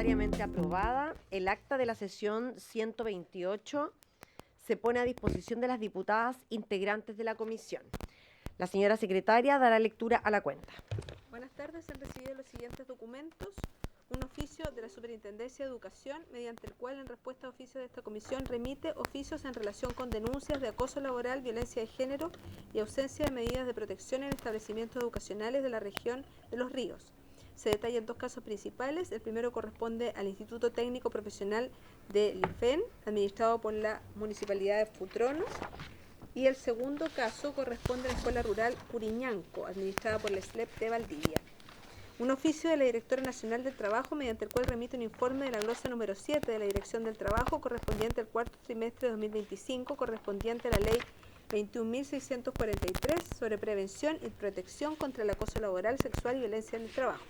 mayoritariamente aprobada. El acta de la sesión 128 se pone a disposición de las diputadas integrantes de la comisión. La señora secretaria dará lectura a la cuenta. Buenas tardes. Se han recibido los siguientes documentos. Un oficio de la Superintendencia de Educación, mediante el cual, en respuesta a oficios de esta comisión, remite oficios en relación con denuncias de acoso laboral, violencia de género y ausencia de medidas de protección en establecimientos educacionales de la región de Los Ríos. Se detallan dos casos principales. El primero corresponde al Instituto Técnico Profesional de Lifén, administrado por la Municipalidad de Futrono, y el segundo caso corresponde a la Escuela Rural Curiñanco, administrada por la SLEP de Valdivia. Un oficio de la Directora Nacional del Trabajo, mediante el cual remite un informe de la glosa número 7 de la Dirección del Trabajo, correspondiente al cuarto trimestre de 2025, correspondiente a la Ley 21.643 sobre prevención y protección contra el acoso laboral, sexual y violencia en el trabajo.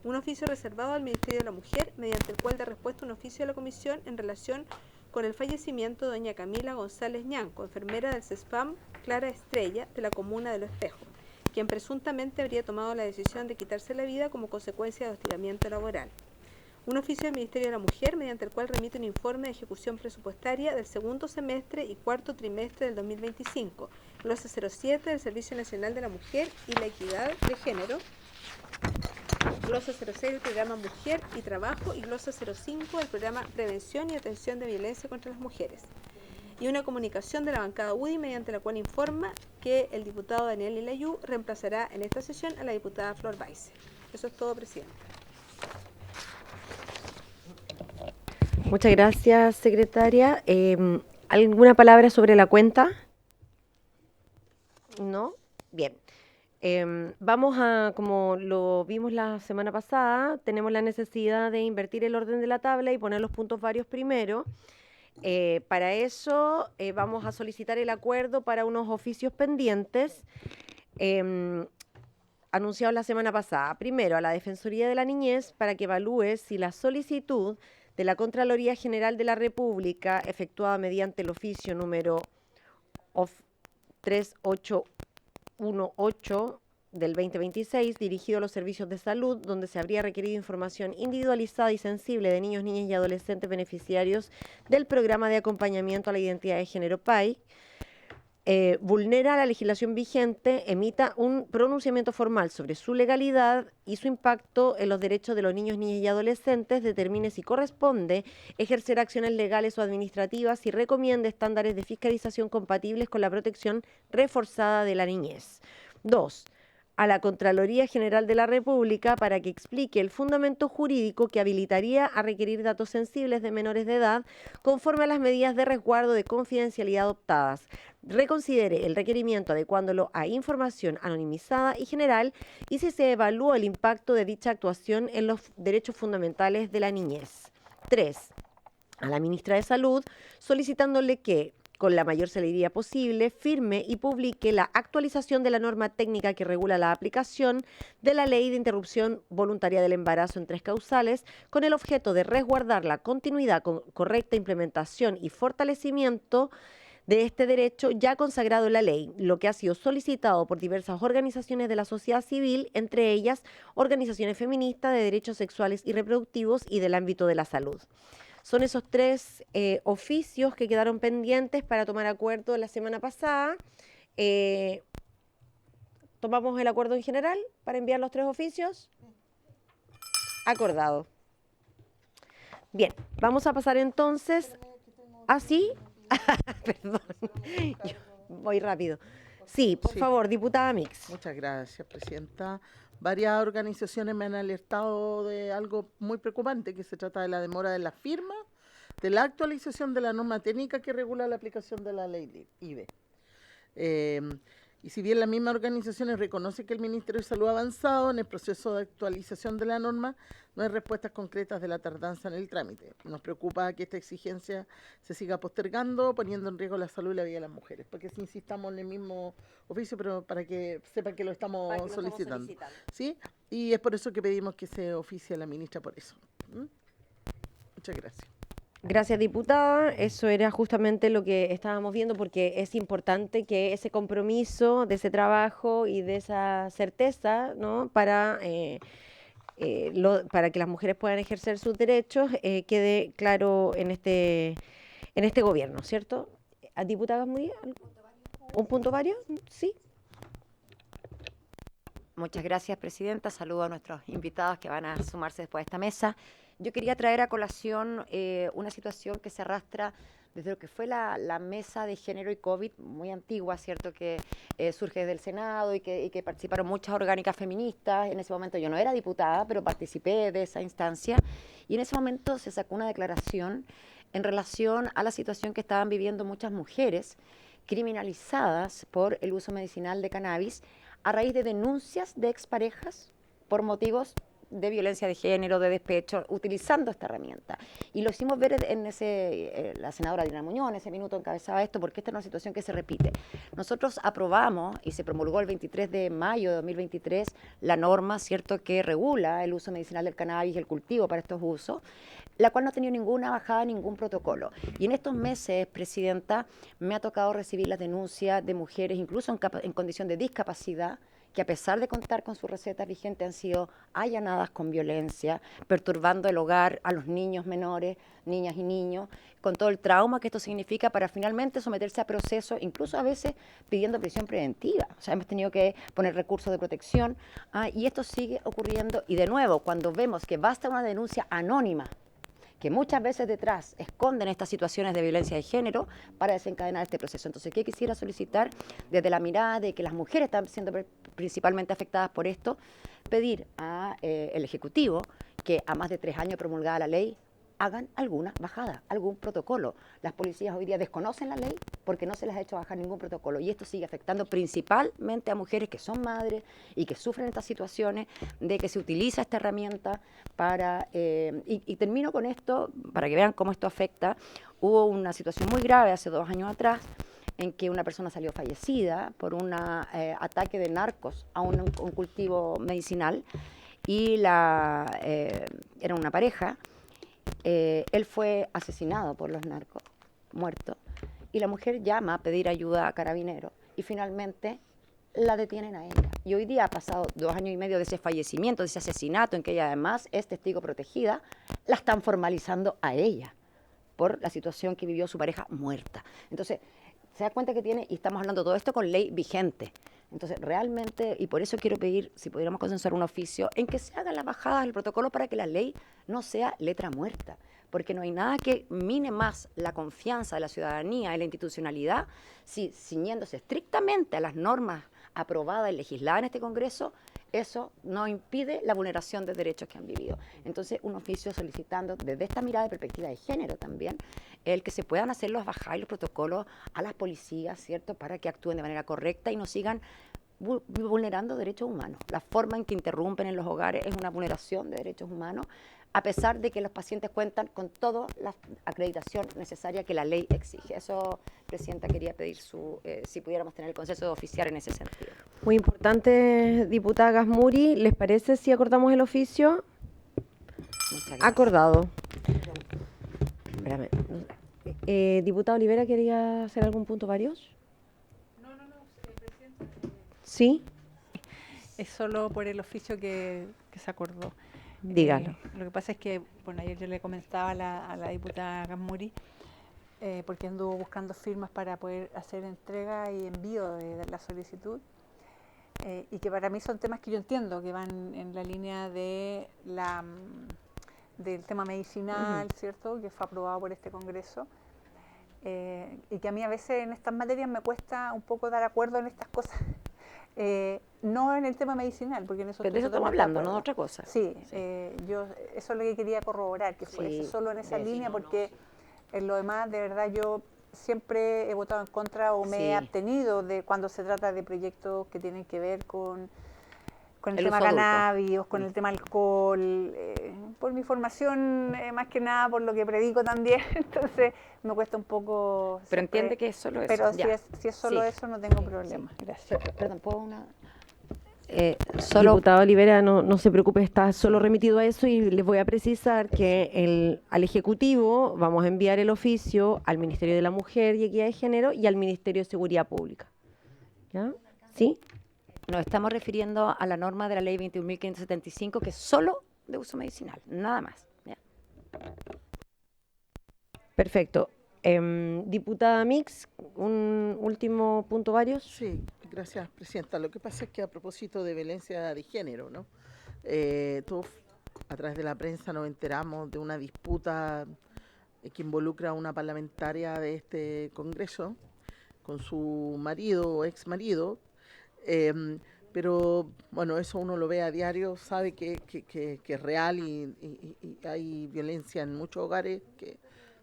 Un oficio reservado al Ministerio de la Mujer, mediante el cual da respuesta un oficio de la Comisión en relación con el fallecimiento de doña Camila González Ñanco, enfermera del CESFAM Clara Estrella de la comuna de Los Espejos, quien presuntamente habría tomado la decisión de quitarse la vida como consecuencia de hostigamiento laboral. Un oficio del Ministerio de la Mujer, mediante el cual remite un informe de ejecución presupuestaria del segundo semestre y cuarto trimestre del 2025, glosa 07 del Servicio Nacional de la Mujer y la Equidad de Género, glosa 06 del programa Mujer y Trabajo y glosa 05 del programa Prevención y Atención de Violencia contra las Mujeres. Y una comunicación de la bancada UDI, mediante la cual informa que el diputado Daniel Ilayú reemplazará en esta sesión a la diputada Flor Baise. Eso es todo, Presidenta. Muchas gracias, secretaria. ¿Alguna palabra sobre la cuenta? ¿No? Bien. Vamos a, como lo vimos la semana pasada, tenemos la necesidad de invertir el orden de la tabla y poner los puntos varios primero. Para eso vamos a solicitar el acuerdo para unos oficios pendientes anunciados la semana pasada. Primero, a la Defensoría de la Niñez para que evalúe si la solicitud de la Contraloría General de la República, efectuada mediante el oficio número 3818 del 2026, dirigido a los servicios de salud, donde se habría requerido información individualizada y sensible de niños, niñas y adolescentes beneficiarios del programa de acompañamiento a la identidad de género PAI, vulnera la legislación vigente, emita un pronunciamiento formal sobre su legalidad y su impacto en los derechos de los niños, niñas y adolescentes, determine si corresponde ejercer acciones legales o administrativas y recomiende estándares de fiscalización compatibles con la protección reforzada de la niñez. 2. A la Contraloría General de la República para que explique el fundamento jurídico que habilitaría a requerir datos sensibles de menores de edad conforme a las medidas de resguardo de confidencialidad adoptadas. Reconsidere el requerimiento adecuándolo a información anonimizada y general y si se evalúa el impacto de dicha actuación en los derechos fundamentales de la niñez. 3. A la ministra de Salud solicitándole que, con la mayor celeridad posible, firme y publique la actualización de la norma técnica que regula la aplicación de la Ley de Interrupción Voluntaria del Embarazo en 3 causales, con el objeto de resguardar la continuidad, correcta implementación y fortalecimiento de este derecho ya consagrado en la ley, lo que ha sido solicitado por diversas organizaciones de la sociedad civil, entre ellas organizaciones feministas de derechos sexuales y reproductivos y del ámbito de la salud. Son esos 3 oficios que quedaron pendientes para tomar acuerdo la semana pasada. ¿Tomamos el acuerdo en general para enviar los 3 oficios? Acordado. Bien, vamos a pasar entonces... ¿Ah, sí? Perdón, yo voy rápido. Sí, por favor, diputada Mix. Muchas gracias, Presidenta. Varias organizaciones me han alertado de algo muy preocupante, que se trata de la demora de la firma de la actualización de la norma técnica que regula la aplicación de la ley IBE. Y si bien las mismas organizaciones reconocen que el Ministerio de Salud ha avanzado en el proceso de actualización de la norma, no hay respuestas concretas de la tardanza en el trámite. Nos preocupa que esta exigencia se siga postergando, poniendo en riesgo la salud y la vida de las mujeres, porque si insistamos en el mismo oficio, pero para que sepan que lo estamos solicitando. ¿Sí? Y es por eso que pedimos que se oficie a la ministra por eso. Muchas gracias. Gracias, diputada. Eso era justamente lo que estábamos viendo, porque es importante que ese compromiso de ese trabajo y de esa certeza, ¿no?, para para que las mujeres puedan ejercer sus derechos, quede claro en este gobierno, ¿cierto? ¿Diputada muy un punto varios? Sí. Muchas gracias, presidenta. Saludo a nuestros invitados que van a sumarse después de esta mesa. Yo quería traer a colación una situación que se arrastra desde lo que fue la mesa de género y COVID, muy antigua, ¿cierto?, que surge desde el Senado y que participaron muchas orgánicas feministas. En ese momento yo no era diputada, pero participé de esa instancia. Y en ese momento se sacó una declaración en relación a la situación que estaban viviendo muchas mujeres criminalizadas por el uso medicinal de cannabis a raíz de denuncias de exparejas por motivos de violencia de género, de despecho, utilizando esta herramienta. Y lo hicimos ver en la senadora Dina Muñoz en ese minuto encabezaba esto, porque esta es una situación que se repite. Nosotros aprobamos y se promulgó el 23 de mayo de 2023 la norma, ¿cierto?, que regula el uso medicinal del cannabis y el cultivo para estos usos, la cual no ha tenido ninguna bajada, ningún protocolo. Y en estos meses, presidenta, me ha tocado recibir las denuncias de mujeres, incluso en condición de discapacidad, que a pesar de contar con sus recetas vigentes han sido allanadas con violencia, perturbando el hogar a los niños menores, niñas y niños, con todo el trauma que esto significa para finalmente someterse a procesos, incluso a veces pidiendo prisión preventiva. O sea, hemos tenido que poner recursos de protección, y esto sigue ocurriendo. Y de nuevo, cuando vemos que basta una denuncia anónima, que muchas veces detrás esconden estas situaciones de violencia de género para desencadenar este proceso. Entonces, ¿qué quisiera solicitar desde la mirada de que las mujeres están siendo principalmente afectadas por esto? Pedir al Ejecutivo que a más de 3 años promulgada la ley, hagan alguna bajada, algún protocolo. Las policías hoy día desconocen la ley porque no se les ha hecho bajar ningún protocolo y esto sigue afectando principalmente a mujeres que son madres y que sufren estas situaciones de que se utiliza esta herramienta para... y termino con esto para que vean cómo esto afecta. Hubo una situación muy grave hace 2 años atrás en que una persona salió fallecida por un ataque de narcos a un cultivo medicinal y era una pareja. Él fue asesinado por los narcos, muerto, y la mujer llama a pedir ayuda a Carabineros y finalmente la detienen a ella. Y hoy día ha pasado 2 años y medio de ese fallecimiento, de ese asesinato, en que ella además es testigo protegida, la están formalizando a ella por la situación que vivió su pareja muerta. Entonces, se da cuenta que tiene, y estamos hablando de todo esto con ley vigente. Entonces, realmente, y por eso quiero pedir, si pudiéramos consensuar un oficio, en que se hagan las bajadas del protocolo para que la ley no sea letra muerta, porque no hay nada que mine más la confianza de la ciudadanía y la institucionalidad si, ciñéndose estrictamente a las normas aprobadas y legisladas en este Congreso, eso no impide la vulneración de derechos que han vivido. Entonces, un oficio solicitando, desde esta mirada de perspectiva de género también, el que se puedan hacer los bajadas y los protocolos a las policías, ¿cierto?, para que actúen de manera correcta y no sigan vulnerando derechos humanos. La forma en que interrumpen en los hogares es una vulneración de derechos humanos, a pesar de que los pacientes cuentan con toda la acreditación necesaria que la ley exige. Eso, presidenta, quería pedir si pudiéramos tener el consenso oficial en ese sentido. Muy importante, diputada Gasmuri. ¿Les parece si acordamos el oficio? Muchas gracias. Acordado. Espérame. Diputada Olivera, ¿quería hacer algún punto varios? No, presidenta. Sí, Es solo por el oficio que se acordó. dígalo. Lo que pasa es que, bueno, ayer yo le comentaba a la diputada Gasmuri, porque anduvo buscando firmas para poder hacer entrega y envío de la solicitud, y que para mí son temas que yo entiendo, que van en la línea de del tema medicinal, ¿cierto?, que fue aprobado por este Congreso, y que a mí a veces en estas materias me cuesta un poco dar acuerdo en estas cosas. No en el tema medicinal, porque en eso Pero de eso estamos hablando, no de otra cosa. Sí, yo eso es lo que quería corroborar, que fuese solo en esa línea, porque en lo demás, de verdad, yo siempre he votado en contra o me he abstenido de cuando se trata de proyectos que tienen que ver con el tema cannabis, con el tema alcohol, por mi formación, más que nada por lo que predico también, entonces me cuesta un poco... Pero entiende que es solo eso. Pero si es solo eso, no tengo problema. Gracias. Perdón, ¿puedo una...? Diputada Olivera, no se preocupe, está solo remitido a eso y les voy a precisar que al Ejecutivo vamos a enviar el oficio al Ministerio de la Mujer y Equidad de Género y al Ministerio de Seguridad Pública. ¿Ya? ¿Sí? Nos estamos refiriendo a la norma de la ley 21.575 que solo de uso medicinal, nada más. ¿Ya? Perfecto. Diputada Mix, un último punto varios. Sí, gracias, presidenta. Lo que pasa es que a propósito de violencia de género, ¿no? Todos a través de la prensa nos enteramos de una disputa que involucra a una parlamentaria de este Congreso con su marido o ex marido, pero bueno, eso uno lo ve a diario, sabe que es real y hay violencia en muchos hogares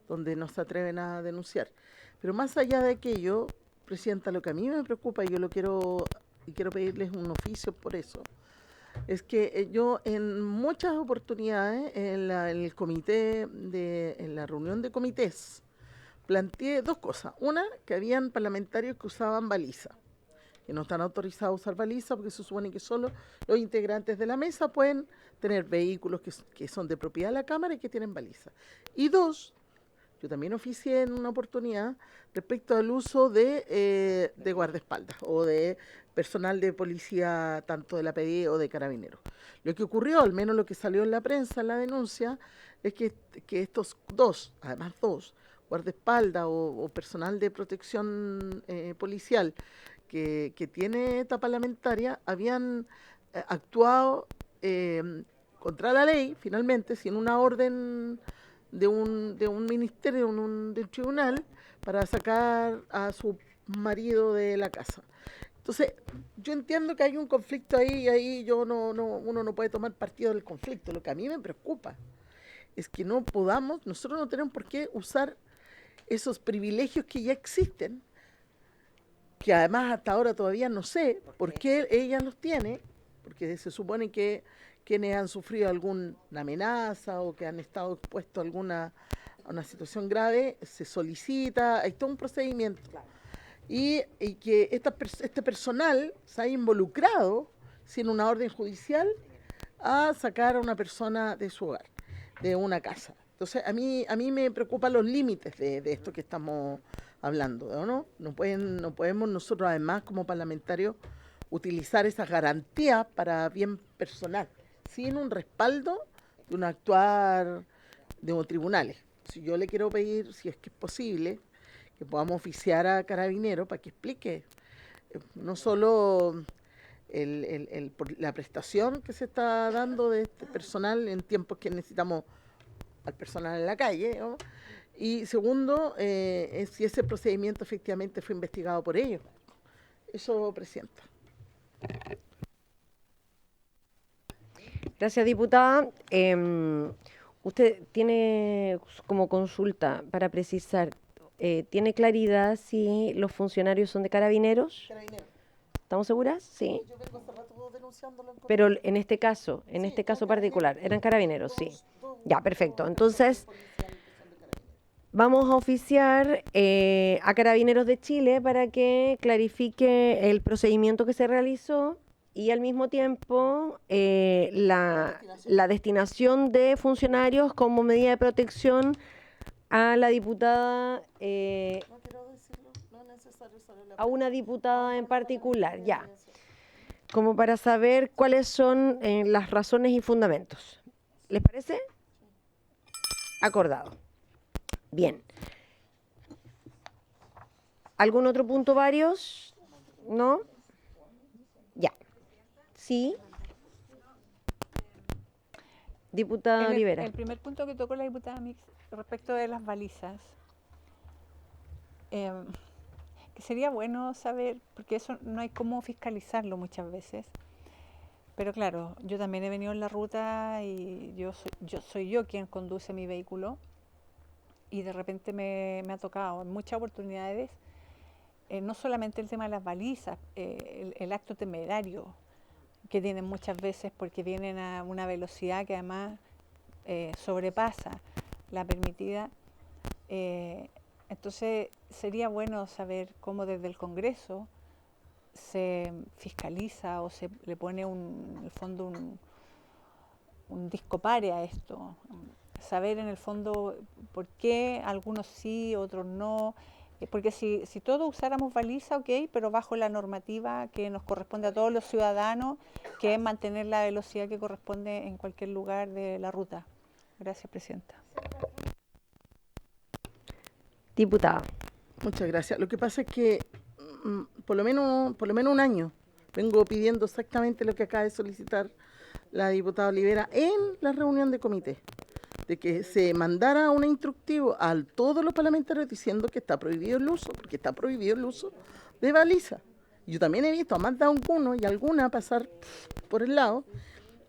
donde no se atreven a denunciar. Pero más allá de aquello, presidenta, lo que a mí me preocupa, y yo lo quiero, y quiero pedirles un oficio por eso, es que yo en muchas oportunidades en el comité, en la reunión de comités, planteé dos cosas. Una, que habían parlamentarios que usaban baliza, que no están autorizados a usar baliza porque se supone que solo los integrantes de la mesa pueden tener vehículos que son de propiedad de la Cámara y que tienen baliza. Y dos, yo también oficié en una oportunidad respecto al uso de guardaespaldas o de personal de policía, tanto de la PDI o de carabineros. Lo que ocurrió, al menos lo que salió en la prensa, en la denuncia, es que estos dos, además dos, guardaespaldas o personal de protección policial que tiene esta parlamentaria, habían actuado contra la ley, finalmente, sin una orden de un ministerio, de un tribunal, para sacar a su marido de la casa. Entonces, yo entiendo que hay un conflicto ahí y ahí uno no puede tomar partido del conflicto. Lo que a mí me preocupa es que nosotros no tenemos por qué usar esos privilegios que ya existen, que además hasta ahora todavía no sé por qué ella los tiene, porque se supone que quienes han sufrido alguna amenaza o que han estado expuestos a una situación grave, se solicita, hay todo un procedimiento. Claro. Y que este personal se ha involucrado, sin una orden judicial, a sacar a una persona de su hogar, de una casa. Entonces, a mí me preocupan los límites de esto que estamos hablando, ¿no? No podemos nosotros, además, como parlamentarios, utilizar esas garantías para bien personal, sin un respaldo de un actuar de los tribunales. Si yo le quiero pedir, si es que es posible, que podamos oficiar a Carabineros para que explique no solo la prestación que se está dando de este personal en tiempos que necesitamos al personal en la calle, ¿no? Y segundo, si ese procedimiento efectivamente fue investigado por ellos. Eso, presidenta. Gracias, diputada. Usted tiene como consulta para precisar, ¿tiene claridad si los funcionarios son de Carabineros? Carabineros. ¿Estamos seguras? Sí. Yo vengo hace rato denunciándolo. Pero en este caso particular, eran Carabineros, sí. Ya, perfecto. Entonces, vamos a oficiar a Carabineros de Chile para que clarifique el procedimiento que se realizó y al mismo tiempo la destinación de funcionarios como medida de protección a la diputada, No quiero decirlo, no es necesario saber la a una diputada en particular, ya, como para saber cuáles son las razones y fundamentos. ¿Les parece? Acordado. Bien. ¿Algún otro punto varios? ¿No? Ya. Sí. Diputada Olivera. El primer punto que tocó la diputada Mix respecto de las balizas, que sería bueno saber, porque eso no hay cómo fiscalizarlo muchas veces, pero claro, yo también he venido en la ruta y soy yo quien conduce mi vehículo y de repente me ha tocado en muchas oportunidades, no solamente el tema de las balizas, el acto temerario que tienen muchas veces porque vienen a una velocidad que además sobrepasa la permitida. Entonces sería bueno saber cómo desde el Congreso se fiscaliza o se le pone en el fondo un discopare a esto, saber en el fondo por qué algunos sí, otros no, Porque si todos usáramos baliza, ok, pero bajo la normativa que nos corresponde a todos los ciudadanos, que es mantener la velocidad que corresponde en cualquier lugar de la ruta. Gracias, Presidenta. Diputada. Muchas gracias. Lo que pasa es que por lo menos un año vengo pidiendo exactamente lo que acaba de solicitar la diputada Olivera en la reunión de comité, de que se mandara un instructivo a todos los parlamentarios diciendo que está prohibido el uso, porque está prohibido el uso de baliza. Yo también he visto a más de algunos y alguna pasar por el lado.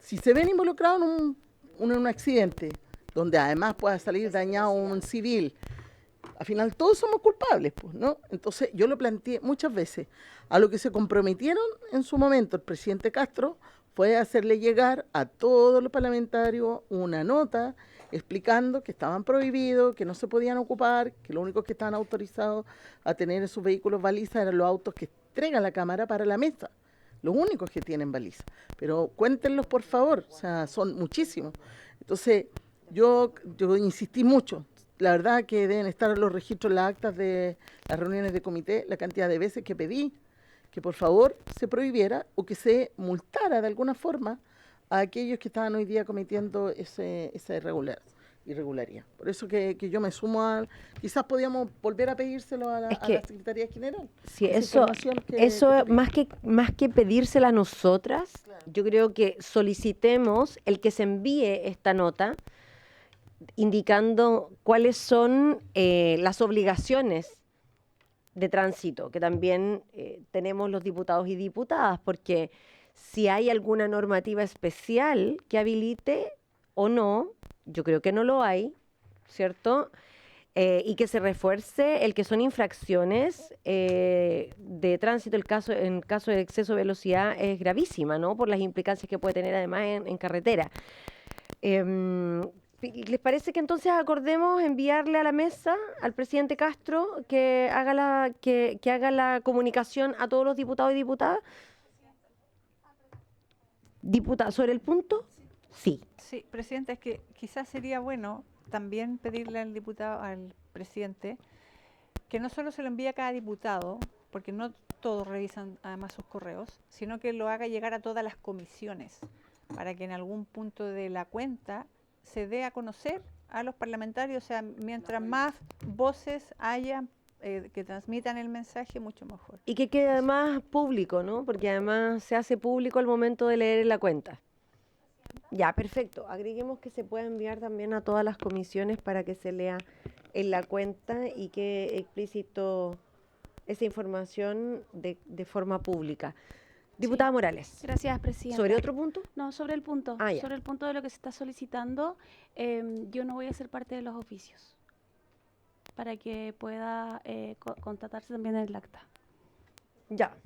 Si se ven involucrados en un accidente, donde además pueda salir dañado un civil, al final todos somos culpables, pues, ¿no? Entonces yo lo planteé muchas veces. A lo que se comprometieron en su momento el presidente Castro fue hacerle llegar a todos los parlamentarios una nota explicando que estaban prohibidos, que no se podían ocupar, que lo único que estaban autorizados a tener en sus vehículos balizas eran los autos que entregan la cámara para la mesa, los únicos que tienen baliza. Pero cuéntenlos, por favor, o sea, son muchísimos. Entonces, yo insistí mucho. La verdad que deben estar los registros, las actas de las reuniones de comité, la cantidad de veces que pedí que por favor se prohibiera o que se multara de alguna forma a aquellos que estaban hoy día cometiendo esa irregularidad. Por eso que yo me sumo a... Quizás podíamos volver a pedírselo a la Secretaría General. Sí, eso más que pedírsela a nosotras, claro, yo creo que solicitemos el que se envíe esta nota indicando cuáles son las obligaciones de tránsito que también tenemos los diputados y diputadas, porque si hay alguna normativa especial que habilite o no, yo creo que no lo hay, ¿cierto? Y que se refuerce el que son infracciones de tránsito, en caso de exceso de velocidad es gravísima, ¿no? Por las implicancias que puede tener además en carretera. ¿Les parece que entonces acordemos enviarle a la mesa al presidente Castro que haga la comunicación a todos los diputados y diputadas? ¿Diputada sobre el punto? Sí. Sí, Presidenta, es que quizás sería bueno también pedirle al diputado, al presidente, que no solo se lo envíe a cada diputado, porque no todos revisan además sus correos, sino que lo haga llegar a todas las comisiones, para que en algún punto de la cuenta se dé a conocer a los parlamentarios, o sea, mientras más voces haya que transmitan el mensaje, mucho mejor. Y que quede además público, ¿no? Porque además se hace público al momento de leer en la cuenta. Ya, perfecto. Agreguemos que se pueda enviar también a todas las comisiones para que se lea en la cuenta y que explícito esa información de forma pública. Diputada Morales. Gracias, Presidenta. ¿Sobre otro punto? No, sobre el punto. Sobre el punto de lo que se está solicitando, yo no voy a ser parte de los oficios para que pueda contratarse también en el acta. Ya.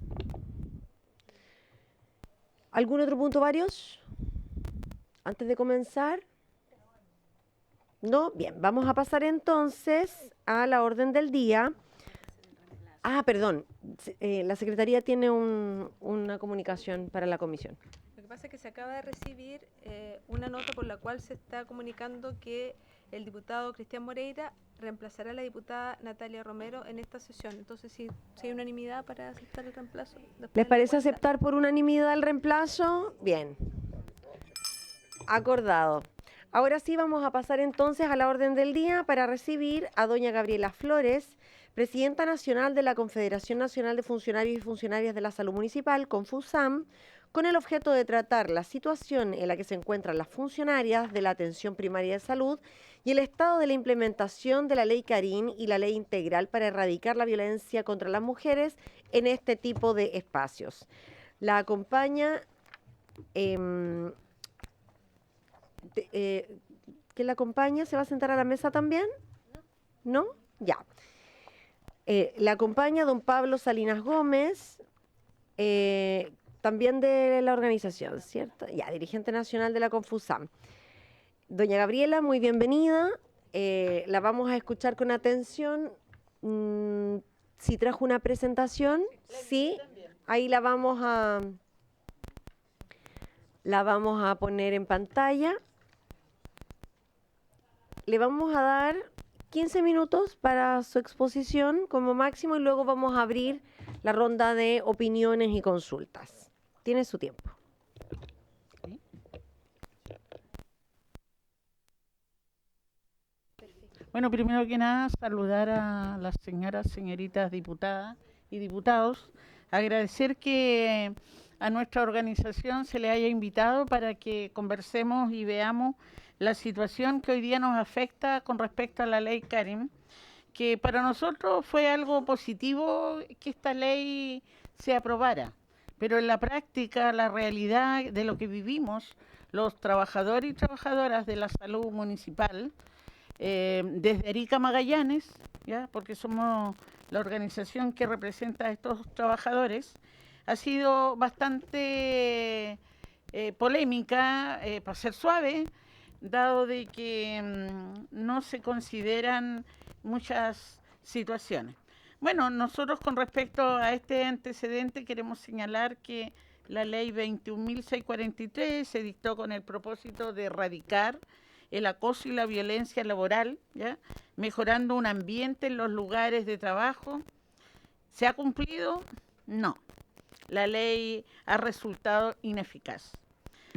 ¿Algún otro punto, varios? Antes de comenzar. ¿No? Bien, vamos a pasar entonces a la orden del día. Perdón, la Secretaría tiene una comunicación para la comisión. Lo que pasa es que se acaba de recibir una nota por la cual se está comunicando que el diputado Cristian Moreira reemplazará a la diputada Natalia Romero en esta sesión. Entonces, si hay unanimidad para aceptar el reemplazo. ¿Les parece aceptar por unanimidad el reemplazo? Bien. Acordado. Ahora sí vamos a pasar entonces a la orden del día para recibir a doña Gabriela Flores, Presidenta Nacional de la Confederación Nacional de Funcionarios y Funcionarias de la Salud Municipal, Confusam, con el objeto de tratar la situación en la que se encuentran las funcionarias de la atención primaria de salud y el estado de la implementación de la Ley Carín y la Ley Integral para erradicar la violencia contra las mujeres en este tipo de espacios. La acompaña... ¿Quién la acompaña? ¿Se va a sentar a la mesa también? ¿No? Ya. La acompaña don Pablo Salinas Gómez, también de la organización, ¿cierto? Ya, dirigente nacional de la Confusam. Doña Gabriela, muy bienvenida. La vamos a escuchar con atención. Si trajo una presentación, sí, ahí la vamos a poner en pantalla. Le vamos a dar 15 minutos para su exposición como máximo y luego vamos a abrir la ronda de opiniones y consultas. Tiene su tiempo. Bueno, primero que nada, saludar a las señoritas diputadas y diputados, agradecer que a nuestra organización se le haya invitado para que conversemos y veamos la situación que hoy día nos afecta con respecto a la ley Karim, que para nosotros fue algo positivo que esta ley se aprobara, pero en la práctica, la realidad de lo que vivimos, los trabajadores y trabajadoras de la salud municipal, desde Arica Magallanes, ¿ya? Porque somos la organización que representa a estos trabajadores, ha sido bastante polémica, para ser suave, dado de que no se consideran muchas situaciones. Bueno, nosotros con respecto a este antecedente queremos señalar que la ley 21.643 se dictó con el propósito de erradicar el acoso y la violencia laboral, ¿ya? Mejorando un ambiente en los lugares de trabajo. ¿Se ha cumplido? No. La ley ha resultado ineficaz.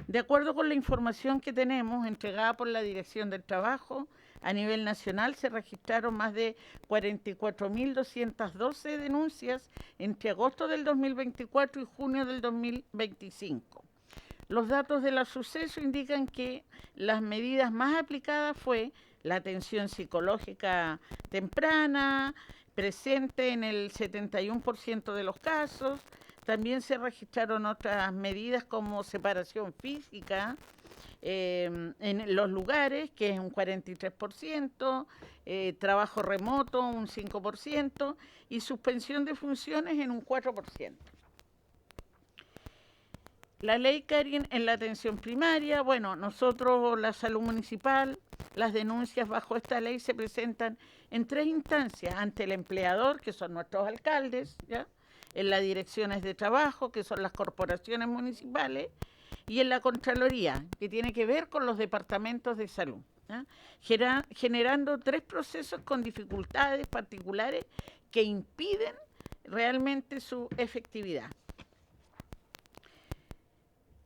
De acuerdo con la información que tenemos entregada por la Dirección del Trabajo, a nivel nacional se registraron más de 44.212 denuncias entre agosto del 2024 y junio del 2025. Los datos del suceso indican que las medidas más aplicadas fue la atención psicológica temprana, presente en el 71% de los casos. También se registraron otras medidas como separación física en los lugares, que es un 43%, trabajo remoto un 5% y suspensión de funciones en un 4%. La ley Karim en la atención primaria, bueno, nosotros, la salud municipal, las denuncias bajo esta ley se presentan en 3 instancias, ante el empleador, que son nuestros alcaldes, ¿ya? En las direcciones de trabajo, que son las corporaciones municipales, y en la Contraloría, que tiene que ver con los departamentos de salud, ¿ya? Generando 3 procesos con dificultades particulares que impiden realmente su efectividad.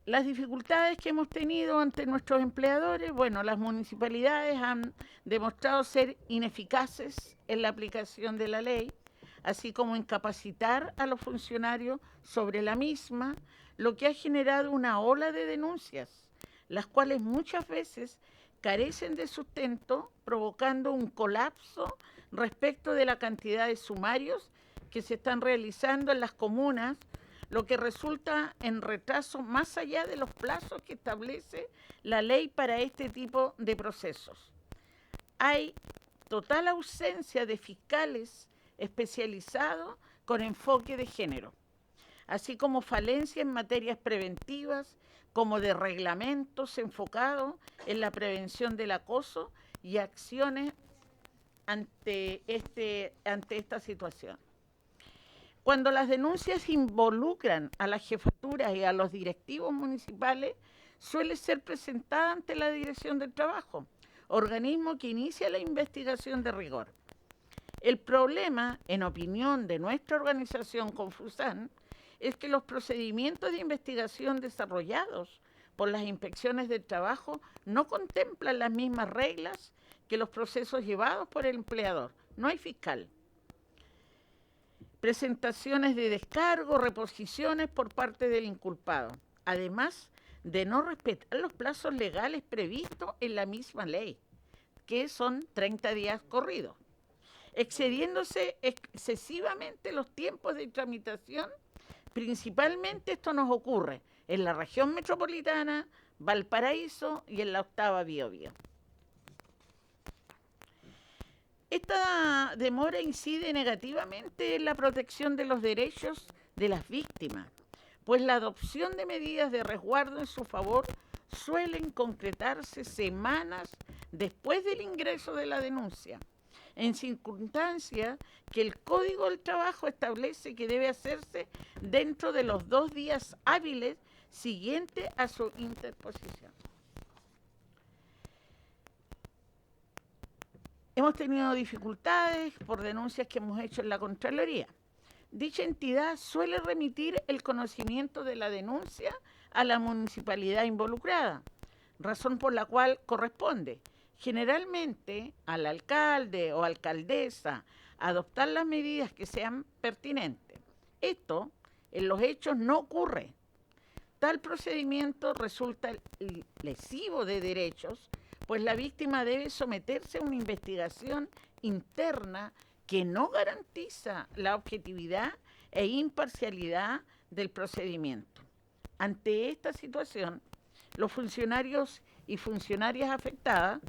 Las dificultades que hemos tenido ante nuestros empleadores, bueno, las municipalidades han demostrado ser ineficaces en la aplicación de la ley, así como incapacitar a los funcionarios sobre la misma, lo que ha generado una ola de denuncias, las cuales muchas veces carecen de sustento, provocando un colapso respecto de la cantidad de sumarios que se están realizando en las comunas, lo que resulta en retraso más allá de los plazos que establece la ley para este tipo de procesos. Hay total ausencia de fiscales especializados con enfoque de género, así como falencia en materias preventivas, como de reglamentos enfocados en la prevención del acoso y acciones ante esta situación. Cuando las denuncias involucran a las jefaturas y a los directivos municipales, suele ser presentada ante la Dirección del Trabajo, organismo que inicia la investigación de rigor. El problema, en opinión de nuestra organización Confusan, es que los procedimientos de investigación desarrollados por las inspecciones del trabajo no contemplan las mismas reglas que los procesos llevados por el empleador. No hay fiscal. Presentaciones de descargo, reposiciones por parte del inculpado, además de no respetar los plazos legales previstos en la misma ley, que son 30 días corridos, excediéndose excesivamente los tiempos de tramitación. Principalmente esto nos ocurre en la región metropolitana, Valparaíso y en la 8ª Biobío. Esta demora incide negativamente en la protección de los derechos de las víctimas, pues la adopción de medidas de resguardo en su favor suelen concretarse semanas después del ingreso de la denuncia, en circunstancias que el Código del Trabajo establece que debe hacerse dentro de los 2 días hábiles siguientes a su interposición. hemos tenido dificultades por denuncias que hemos hecho en la Contraloría. Dicha entidad suele remitir el conocimiento de la denuncia a la municipalidad involucrada, razón por la cual corresponde generalmente al alcalde o alcaldesa adoptar las medidas que sean pertinentes. Esto en los hechos no ocurre. Tal procedimiento resulta lesivo de derechos, pues la víctima debe someterse a una investigación interna que no garantiza la objetividad e imparcialidad del procedimiento. Ante esta situación, los funcionarios y funcionarias afectadas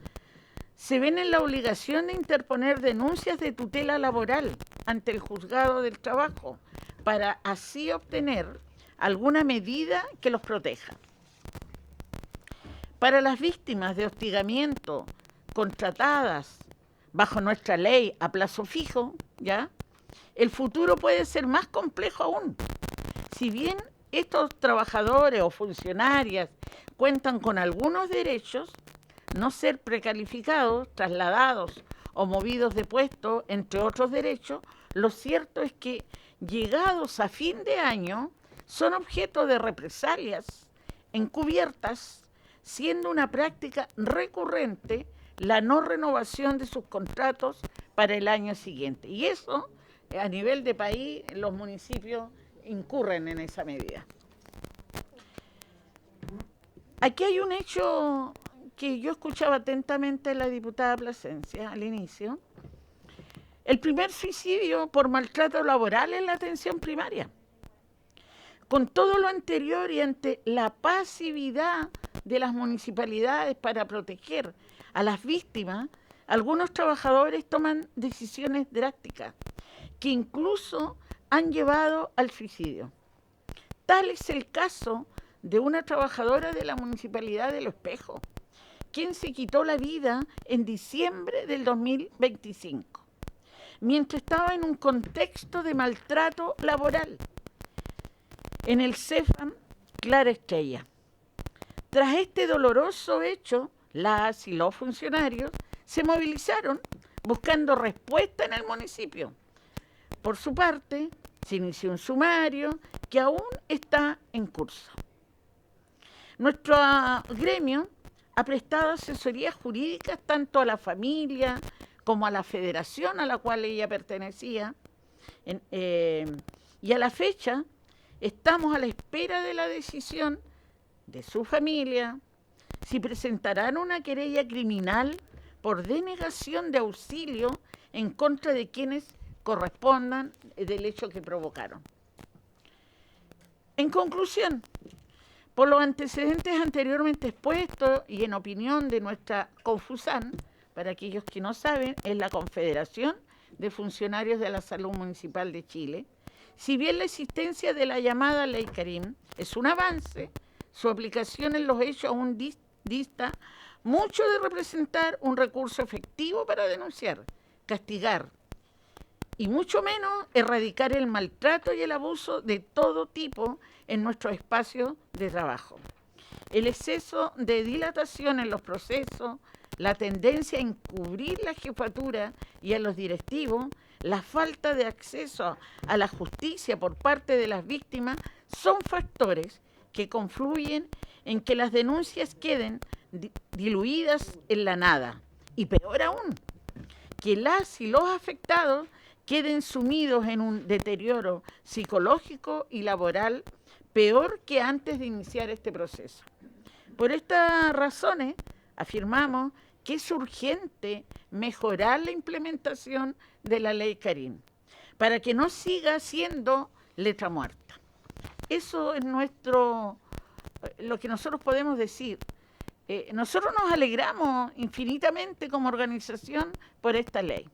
se ven en la obligación de interponer denuncias de tutela laboral ante el juzgado del trabajo para así obtener alguna medida que los proteja. Para las víctimas de hostigamiento contratadas bajo nuestra ley a plazo fijo, ¿ya?, el futuro puede ser más complejo aún. Si bien estos trabajadores o funcionarias cuentan con algunos derechos, no ser precalificados, trasladados o movidos de puesto, entre otros derechos, lo cierto es que llegados a fin de año son objeto de represalias encubiertas, siendo una práctica recurrente la no renovación de sus contratos para el año siguiente. Y eso, a nivel de país, los municipios incurren en esa medida. Aquí hay un hecho que yo escuchaba atentamente a la diputada Plasencia al inicio. El primer suicidio por maltrato laboral en la atención primaria. Con todo lo anterior y ante la pasividad de las municipalidades para proteger a las víctimas, algunos trabajadores toman decisiones drásticas que incluso han llevado al suicidio. Tal es el caso de una trabajadora de la Municipalidad de Los Espejos, quien se quitó la vida en diciembre del 2025, mientras estaba en un contexto de maltrato laboral en el CEFAM Clara Estrella. Tras este doloroso hecho, las y los funcionarios se movilizaron buscando respuesta en el municipio. Por su parte, se inició un sumario que aún está en curso. Nuestro gremio ha prestado asesorías jurídicas tanto a la familia como a la federación a la cual ella pertenecía. Y a la fecha estamos a la espera de la decisión de su familia si presentarán una querella criminal por denegación de auxilio en contra de quienes correspondan del hecho que provocaron. En conclusión, por los antecedentes anteriormente expuestos y en opinión de nuestra Confusan, para aquellos que no saben, es la Confederación de Funcionarios de la Salud Municipal de Chile, si bien la existencia de la llamada Ley Karim es un avance, su aplicación en los hechos aún dista mucho de representar un recurso efectivo para denunciar, castigar y mucho menos erradicar el maltrato y el abuso de todo tipo en nuestro espacio de trabajo. El exceso de dilatación en los procesos, la tendencia a encubrir la jefatura y a los directivos, la falta de acceso a la justicia por parte de las víctimas son factores que confluyen en que las denuncias queden diluidas en la nada. Y peor aún, que las y los afectados queden sumidos en un deterioro psicológico y laboral peor que antes de iniciar este proceso. Por estas razones, afirmamos que es urgente mejorar la implementación de la Ley Karim para que no siga siendo letra muerta. Eso es lo que nosotros podemos decir. Nosotros nos alegramos infinitamente como organización por esta ley,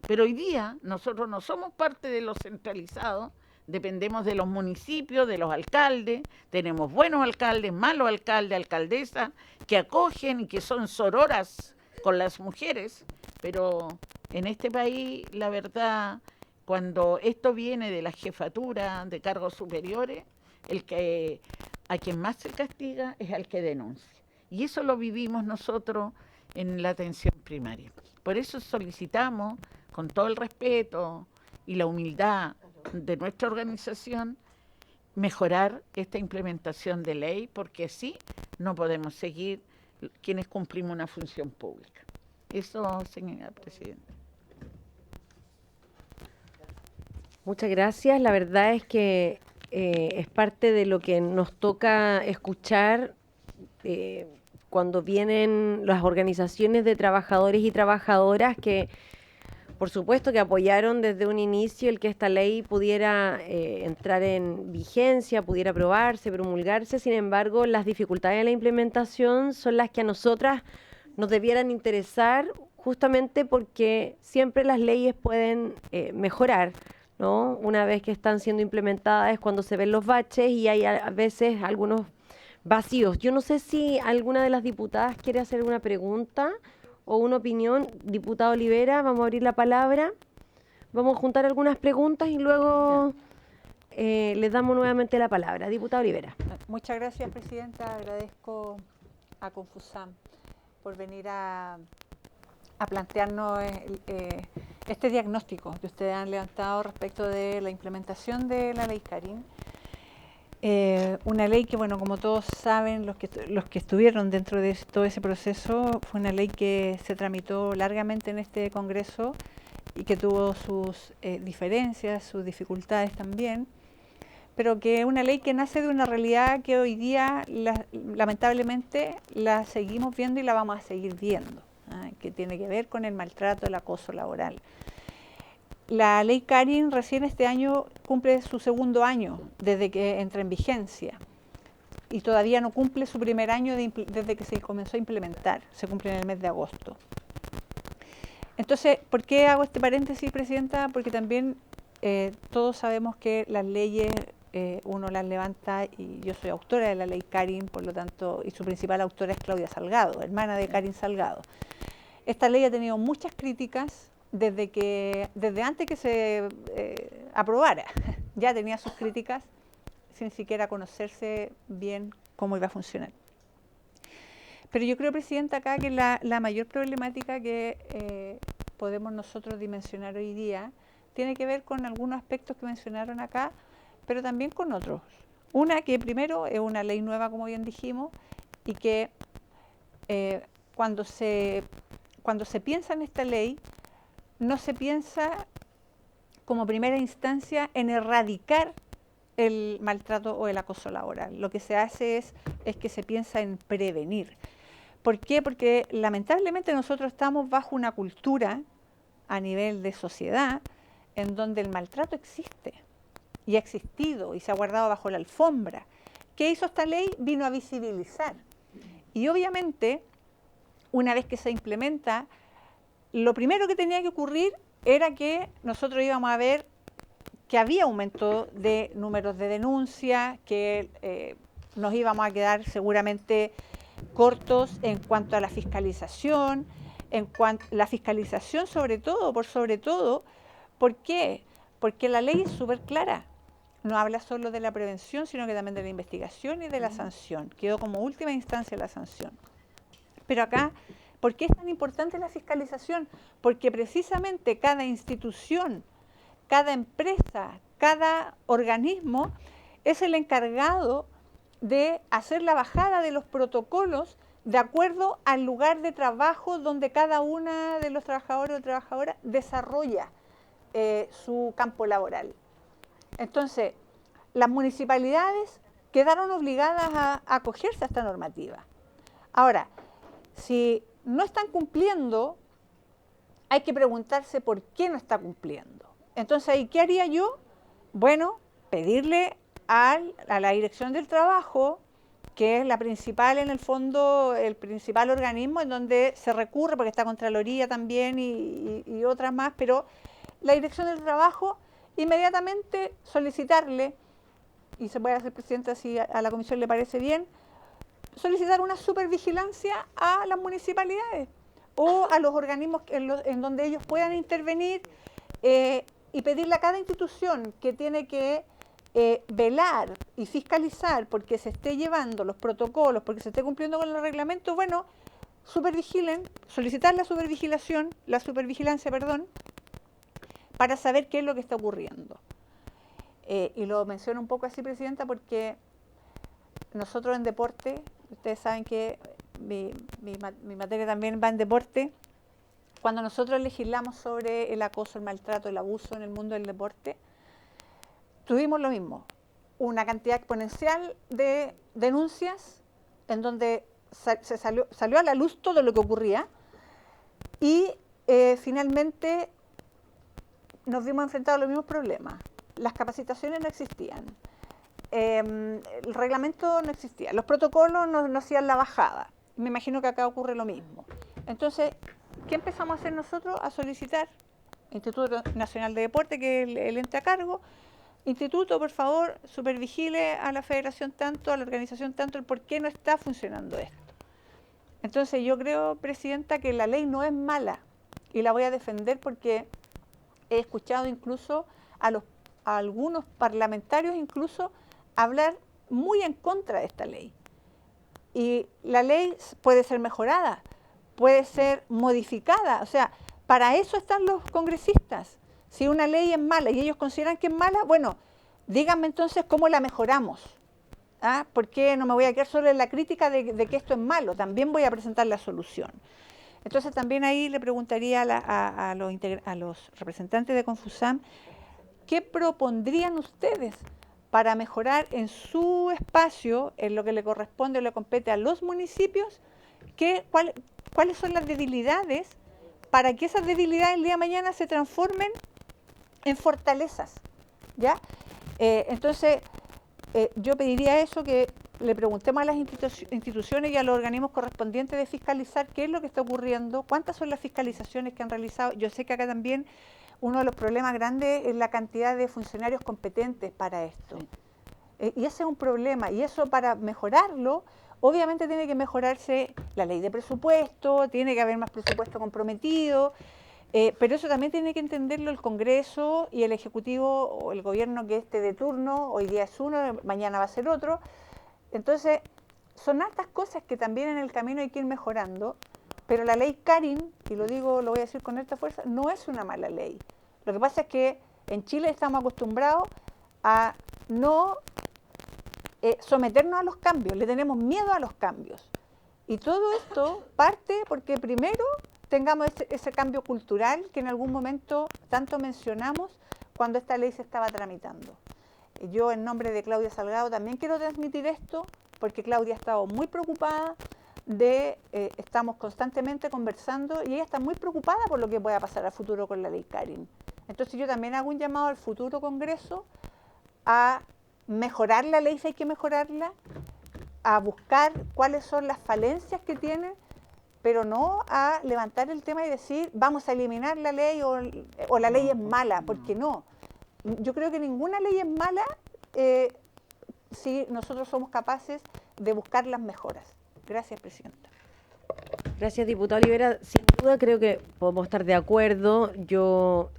pero hoy día nosotros no somos parte de lo centralizado, dependemos de los municipios, de los alcaldes, tenemos buenos alcaldes, malos alcaldes, alcaldesas, que acogen y que son sororas con las mujeres, pero en este país, la verdad, cuando esto viene de la jefatura de cargos superiores, a quien más se castiga es al que denuncia. Y eso lo vivimos nosotros en la atención primaria. Por eso solicitamos, con todo el respeto y la humildad de nuestra organización, mejorar esta implementación de ley, porque así no podemos seguir quienes cumplimos una función pública. Eso, señora Presidenta. Muchas gracias. La verdad es que es parte de lo que nos toca escuchar cuando vienen las organizaciones de trabajadores y trabajadoras que, por supuesto, que apoyaron desde un inicio el que esta ley pudiera entrar en vigencia, pudiera aprobarse, promulgarse. Sin embargo, las dificultades de la implementación son las que a nosotras nos debieran interesar, justamente porque siempre las leyes pueden mejorar, ¿no? Una vez que están siendo implementadas es cuando se ven los baches y hay a veces algunos vacíos. Yo no sé si alguna de las diputadas quiere hacer una pregunta o una opinión. Diputado Olivera, vamos a abrir la palabra. Vamos a juntar algunas preguntas y luego les damos nuevamente la palabra. Diputado Olivera. Muchas gracias, Presidenta. Agradezco a Confusam por venir a plantearnos este diagnóstico que ustedes han levantado respecto de la implementación de la ley Karin. Una ley que, bueno, como todos saben, los que estuvieron dentro de todo ese proceso, fue una ley que se tramitó largamente en este Congreso y que tuvo sus diferencias, sus dificultades también, pero que es una ley que nace de una realidad que hoy día, lamentablemente, la seguimos viendo y la vamos a seguir viendo, que tiene que ver con el maltrato, el acoso laboral. La ley Karin recién este año cumple su segundo año desde que entra en vigencia y todavía no cumple su primer año desde que se comenzó a implementar, se cumple en el mes de agosto. Entonces, ¿por qué hago este paréntesis, Presidenta? Porque también todos sabemos que las leyes uno las levanta, y yo soy autora de la ley Karin, por lo tanto, y su principal autora es Claudia Salgado, hermana de Karin Salgado. Esta ley ha tenido muchas críticas desde antes que se aprobara. Ya tenía sus críticas sin siquiera conocerse bien cómo iba a funcionar. Pero yo creo, Presidenta, acá que la mayor problemática que podemos nosotros dimensionar hoy día tiene que ver con algunos aspectos que mencionaron acá, pero también con otros. Una que primero es una ley nueva, como bien dijimos, y que cuando se piensa en esta ley, no se piensa como primera instancia en erradicar el maltrato o el acoso laboral. Lo que se hace es que se piensa en prevenir. ¿Por qué? Porque lamentablemente nosotros estamos bajo una cultura a nivel de sociedad en donde el maltrato existe y ha existido y se ha guardado bajo la alfombra. ¿Qué hizo esta ley? Vino a visibilizar. Y obviamente, una vez que se implementa, lo primero que tenía que ocurrir era que nosotros íbamos a ver que había aumento de números de denuncias, que nos íbamos a quedar seguramente cortos en cuanto a la fiscalización, la fiscalización sobre todo, ¿por qué? Porque la ley es súper clara, no habla solo de la prevención, sino que también de la investigación y de la sanción, quedó como última instancia la sanción. Pero acá, ¿por qué es tan importante la fiscalización? Porque precisamente cada institución, cada empresa, cada organismo es el encargado de hacer la bajada de los protocolos de acuerdo al lugar de trabajo donde cada una de los trabajadores o trabajadoras desarrolla su campo laboral. Entonces, las municipalidades quedaron obligadas a acogerse a esta normativa. Ahora, si no están cumpliendo, hay que preguntarse por qué no está cumpliendo. Entonces, ¿qué haría yo? Bueno, pedirle a la Dirección del Trabajo, que es la principal, en el fondo, el principal organismo en donde se recurre, porque está Contraloría también y otras más, pero la Dirección del Trabajo, inmediatamente solicitarle, y se puede hacer, Presidenta, si a la Comisión le parece bien, solicitar una supervigilancia a las municipalidades o a los organismos en donde ellos puedan intervenir y pedirle a cada institución que tiene que velar y fiscalizar porque se esté llevando los protocolos, porque se esté cumpliendo con el reglamento, bueno, solicitar la supervigilancia, para saber qué es lo que está ocurriendo. Y lo menciono un poco así, Presidenta, porque nosotros en deporte, ustedes saben que mi materia también va en deporte, cuando nosotros legislamos sobre el acoso, el maltrato, el abuso en el mundo del deporte, tuvimos lo mismo, una cantidad exponencial de denuncias en donde salió a la luz todo lo que ocurría y finalmente nos vimos enfrentados a los mismos problemas. Las capacitaciones no existían, el reglamento no existía, los protocolos no hacían la bajada. Me imagino que acá ocurre lo mismo. Entonces, ¿qué empezamos a hacer nosotros? A solicitar, Instituto Nacional de Deporte, que es el ente a cargo, Instituto, por favor, supervigile a la federación tanto, a la organización tanto, el por qué no está funcionando esto. Entonces yo creo, Presidenta, que la ley no es mala y la voy a defender porque he escuchado incluso a algunos parlamentarios incluso hablar muy en contra de esta ley. Y la ley puede ser mejorada, puede ser modificada, o sea, para eso están los congresistas. Si una ley es mala y ellos consideran que es mala, bueno, díganme entonces cómo la mejoramos. ¿Ah? ¿Por qué no me voy a quedar solo en la crítica de que esto es malo? También voy a presentar la solución. Entonces también ahí le preguntaría a los representantes de Confusam, ¿qué propondrían ustedes para mejorar en su espacio, en lo que le corresponde o le compete a los municipios, cuáles son las debilidades para que esas debilidades el día de mañana se transformen en fortalezas? ¿Ya? Entonces, yo pediría eso, que le preguntemos a las instituciones y a los organismos correspondientes de fiscalizar qué es lo que está ocurriendo, cuántas son las fiscalizaciones que han realizado. Yo sé que acá también uno de los problemas grandes es la cantidad de funcionarios competentes para esto. Y ese es un problema, y eso para mejorarlo, obviamente tiene que mejorarse la ley de presupuesto, tiene que haber más presupuesto comprometido, pero eso también tiene que entenderlo el Congreso y el Ejecutivo o el Gobierno que esté de turno. Hoy día es uno, mañana va a ser otro. Entonces, son hartas cosas que también en el camino hay que ir mejorando, pero la ley Karin, y lo voy a decir con esta fuerza, no es una mala ley. Lo que pasa es que en Chile estamos acostumbrados a no someternos a los cambios, le tenemos miedo a los cambios. Y todo esto parte porque primero tengamos ese cambio cultural que en algún momento tanto mencionamos cuando esta ley se estaba tramitando. Yo, en nombre de Claudia Salgado, también quiero transmitir esto, porque Claudia ha estado muy preocupada estamos constantemente conversando y ella está muy preocupada por lo que pueda pasar a futuro con la ley Karin. Entonces yo también hago un llamado al futuro Congreso a mejorar la ley si hay que mejorarla, a buscar cuáles son las falencias que tiene, pero no a levantar el tema y decir vamos a eliminar la ley o la ley es mala, porque no. Yo creo que ninguna ley es mala si nosotros somos capaces de buscar las mejoras. Gracias, Presidenta. Gracias, diputada Olivera. Sin duda creo que podemos estar de acuerdo. Yo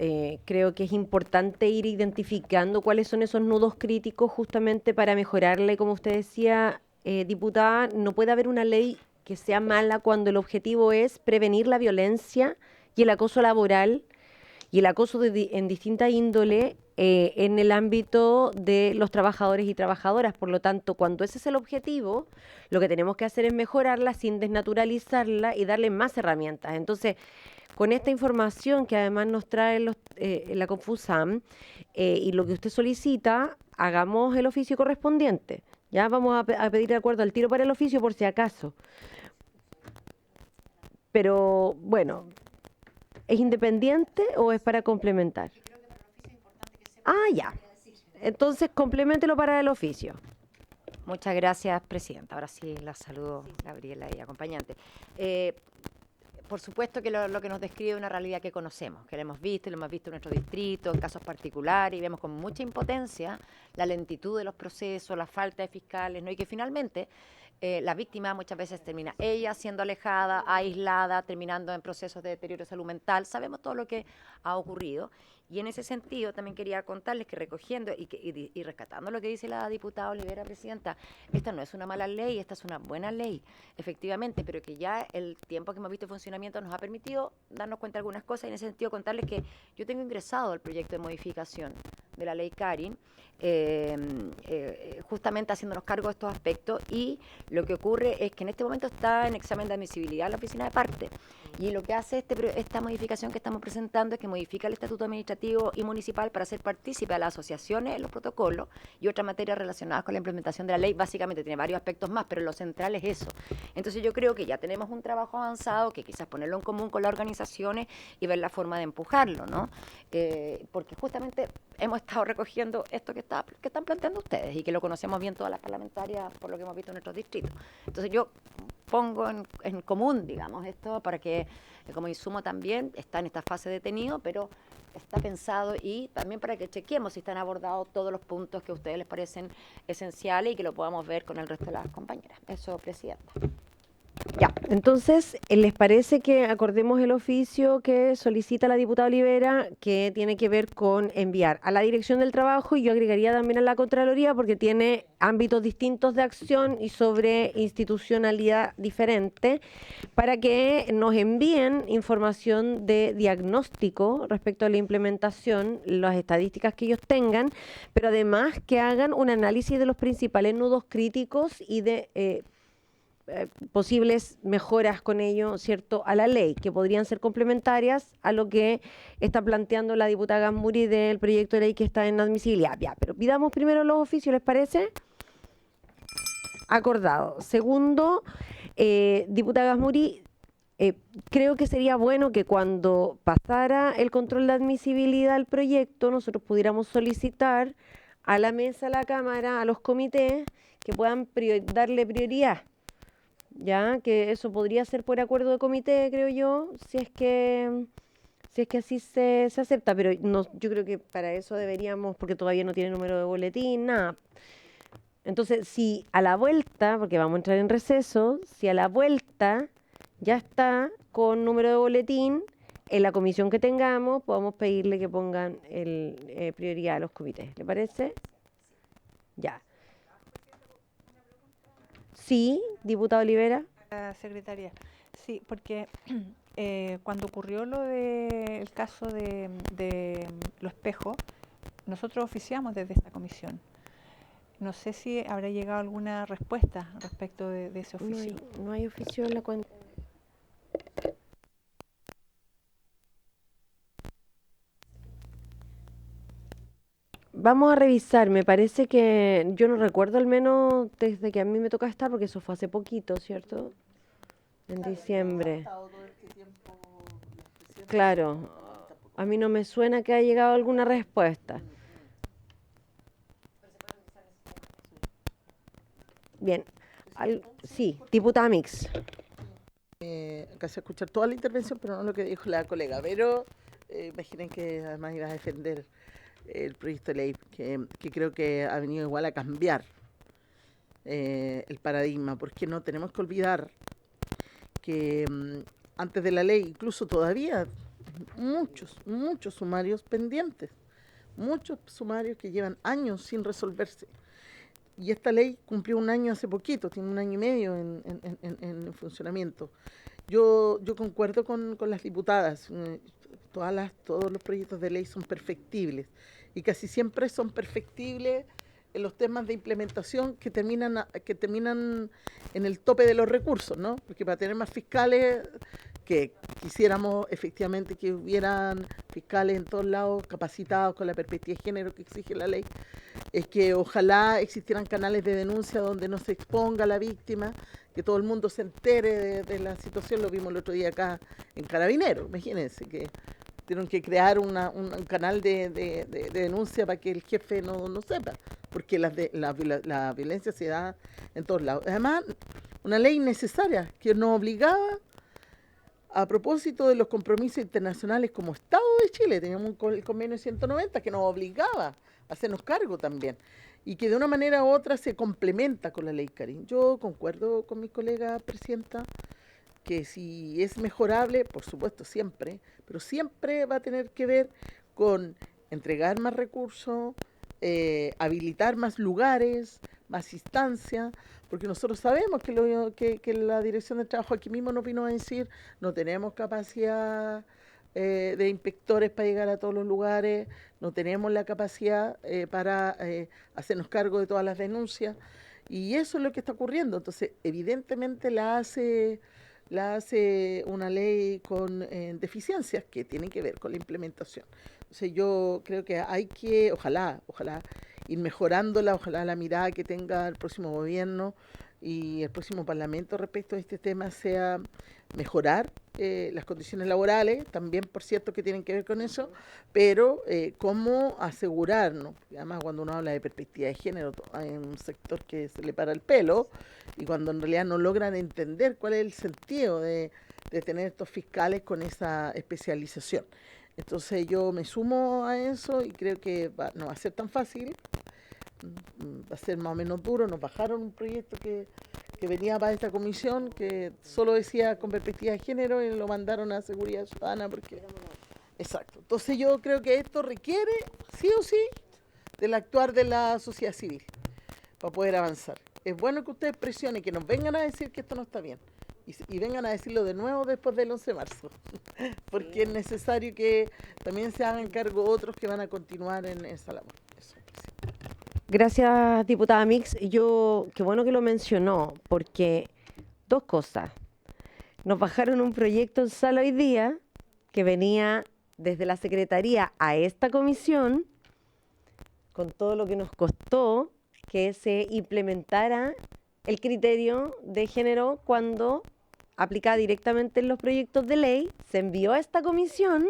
creo que es importante ir identificando cuáles son esos nudos críticos justamente para mejorarla. Y como usted decía, diputada, no puede haber una ley que sea mala cuando el objetivo es prevenir la violencia y el acoso laboral y el acoso en distinta índole en el ámbito de los trabajadores y trabajadoras. Por lo tanto, cuando ese es el objetivo, lo que tenemos que hacer es mejorarla sin desnaturalizarla y darle más herramientas. Entonces, con esta información que además nos trae la Confusam y lo que usted solicita, hagamos el oficio correspondiente. Ya vamos a pedir de acuerdo al tiro para el oficio por si acaso. Pero, bueno, ¿es independiente o es para complementar? Ah, ya. Entonces, compleméntelo para el oficio. Muchas gracias, Presidenta. Ahora sí la saludo, Gabriela y acompañante. Por supuesto que lo que nos describe es una realidad que conocemos, que la hemos visto y lo hemos visto en nuestro distrito, en casos particulares, y vemos con mucha impotencia la lentitud de los procesos, la falta de fiscales, ¿no? Y que finalmente La víctima muchas veces termina ella siendo alejada, aislada, terminando en procesos de deterioro de salud mental. Sabemos todo lo que ha ocurrido. Y en ese sentido también quería contarles que recogiendo y rescatando lo que dice la diputada Olivera, presidenta, esta no es una mala ley, esta es una buena ley, efectivamente, pero que ya el tiempo que hemos visto en funcionamiento nos ha permitido darnos cuenta de algunas cosas, y en ese sentido contarles que yo tengo ingresado el proyecto de modificación de la ley Karin, justamente haciéndonos cargo de estos aspectos, y lo que ocurre es que en este momento está en examen de admisibilidad la oficina de parte, y lo que hace esta modificación que estamos presentando es que modifica el estatuto administrativo y municipal para hacer partícipe a las asociaciones en los protocolos y otras materias relacionadas con la implementación de la ley. Básicamente tiene varios aspectos más, pero lo central es eso. Entonces yo creo que ya tenemos un trabajo avanzado, que quizás ponerlo en común con las organizaciones y ver la forma de empujarlo, ¿no? Porque justamente hemos estado recogiendo esto que están planteando ustedes y que lo conocemos bien todas las parlamentarias por lo que hemos visto en nuestros distritos. Entonces yo pongo en común, digamos, esto para que como insumo también está en esta fase detenido, pero está pensado, y también para que chequeemos si están abordados todos los puntos que a ustedes les parecen esenciales y que lo podamos ver con el resto de las compañeras. Eso, presidenta. Ya, entonces, ¿les parece que acordemos el oficio que solicita la diputada Olivera, que tiene que ver con enviar a la Dirección del Trabajo, y yo agregaría también a la Contraloría, porque tiene ámbitos distintos de acción y sobre institucionalidad diferente, para que nos envíen información de diagnóstico respecto a la implementación, las estadísticas que ellos tengan, pero además que hagan un análisis de los principales nudos críticos y de posibles mejoras con ello, ¿cierto?, a la ley, que podrían ser complementarias a lo que está planteando la diputada Gazmuri del proyecto de ley que está en admisibilidad. Ya, pero pidamos primero los oficios, ¿les parece? Acordado. Segundo, diputada Gazmuri, creo que sería bueno que cuando pasara el control de admisibilidad al proyecto, nosotros pudiéramos solicitar a la mesa, a la Cámara, a los comités, que puedan darle prioridad. Ya, que eso podría ser por acuerdo de comité, creo yo, si es que así se acepta, pero no, yo creo que para eso deberíamos, porque todavía no tiene número de boletín, nada. Entonces, si a la vuelta, porque vamos a entrar en receso, si a la vuelta ya está con número de boletín, en la comisión que tengamos, podemos pedirle que pongan prioridad a los comités. ¿Le parece? Ya. Sí, diputada Olivera. Secretaria, sí, porque cuando ocurrió lo del caso de Los Espejos, nosotros oficiamos desde esta comisión. No sé si habrá llegado alguna respuesta respecto de ese oficio. No hay oficio en la cuenta. Vamos a revisar, me parece que yo no recuerdo, al menos desde que a mí me toca estar, porque eso fue hace poquito, ¿cierto? En diciembre. Claro, a mí no me suena que haya llegado alguna respuesta. Bien, sí, diputada Mix. Casi escuchar toda la intervención, pero no lo que dijo la colega, pero imaginen que además iba a defender el proyecto de ley, que creo que ha venido igual a cambiar el paradigma, porque no tenemos que olvidar que antes de la ley, incluso todavía, muchos sumarios pendientes, muchos sumarios que llevan años sin resolverse. Y esta ley cumplió un año hace poquito, tiene un año y medio en funcionamiento. Yo concuerdo con las diputadas, todos los proyectos de ley son perfectibles, y casi siempre son perfectibles en los temas de implementación que terminan en el tope de los recursos, ¿no? Porque para tener más fiscales, que quisiéramos efectivamente que hubieran fiscales en todos lados capacitados con la perspectiva de género que exige la ley, es que ojalá existieran canales de denuncia donde no se exponga a la víctima, que todo el mundo se entere de la situación. Lo vimos el otro día acá en Carabineros, imagínense que tuvieron que crear un canal de denuncia para que el jefe no sepa, porque la violencia se da en todos lados. Además, una ley necesaria que nos obligaba, a propósito de los compromisos internacionales como Estado de Chile, teníamos el convenio 190 que nos obligaba a hacernos cargo también. y que de una manera u otra se complementa con la ley Karin. Yo concuerdo con mi colega presidenta que si es mejorable, por supuesto siempre, pero siempre va a tener que ver con entregar más recursos, habilitar más lugares, más instancias, porque nosotros sabemos que la Dirección de Trabajo aquí mismo nos vino a decir no tenemos capacidad de inspectores para llegar a todos los lugares, no tenemos la capacidad para hacernos cargo de todas las denuncias, y eso es lo que está ocurriendo. Entonces, evidentemente la hace una ley con deficiencias que tienen que ver con la implementación. Entonces, yo creo que hay que, ojalá ir mejorándola, ojalá la mirada que tenga el próximo gobierno y el próximo Parlamento respecto a este tema sea mejorar las condiciones laborales, también por cierto que tienen que ver con eso, pero cómo asegurarnos, además cuando uno habla de perspectiva de género hay un sector que se le para el pelo y cuando en realidad no logran entender cuál es el sentido de tener estos fiscales con esa especialización. Entonces yo me sumo a eso y creo que no va a ser tan fácil, va a ser más o menos duro. Nos bajaron un proyecto que venía para esta comisión que solo decía con perspectiva de género y lo mandaron a Seguridad Ciudadana porque... Exacto. Entonces yo creo que esto requiere, sí o sí, del actuar de la sociedad civil para poder avanzar. Es bueno que ustedes presionen, que nos vengan a decir que esto no está bien y vengan a decirlo de nuevo después del 11 de marzo, porque es necesario que también se hagan cargo otros que van a continuar en esa labor. Eso, Gracias, diputada Mix. Qué bueno que lo mencionó, porque dos cosas. Nos bajaron un proyecto en sala hoy día que venía desde la Secretaría a esta comisión, con todo lo que nos costó que se implementara el criterio de género cuando aplicaba directamente en los proyectos de ley, se envió a esta comisión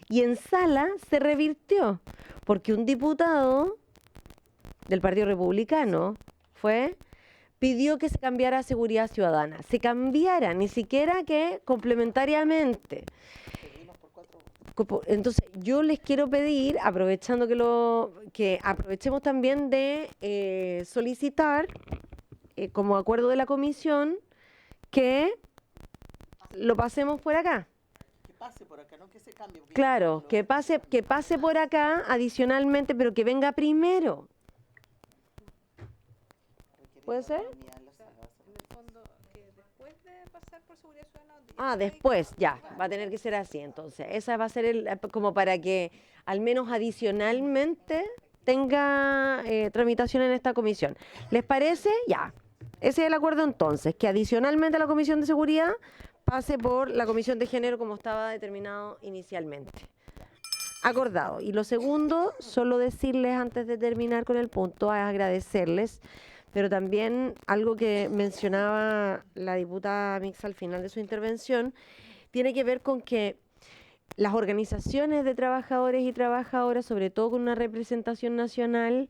y en sala se revirtió, porque un diputado del Partido Republicano pidió que se cambiara a Seguridad Ciudadana, se cambiara, ni siquiera que complementariamente. Entonces, yo les quiero pedir, aprovechando que aprovechemos también de solicitar, como acuerdo de la comisión, que lo pasemos por acá. Que pase por acá, no que se cambie. Claro, que pase por acá adicionalmente, pero que venga primero. ¿Puede ser? En el fondo, que después de pasar por Seguridad Ciudadana... Después, ya, va a tener que ser así, entonces. Esa va a ser como para que al menos adicionalmente tenga tramitación en esta comisión. ¿Les parece? Ya. Ese es el acuerdo entonces, que adicionalmente a la Comisión de Seguridad pase por la Comisión de Género como estaba determinado inicialmente. Acordado. Y lo segundo, solo decirles antes de terminar con el punto, es agradecerles, pero también algo que mencionaba la diputada Mix al final de su intervención, tiene que ver con que las organizaciones de trabajadores y trabajadoras, sobre todo con una representación nacional,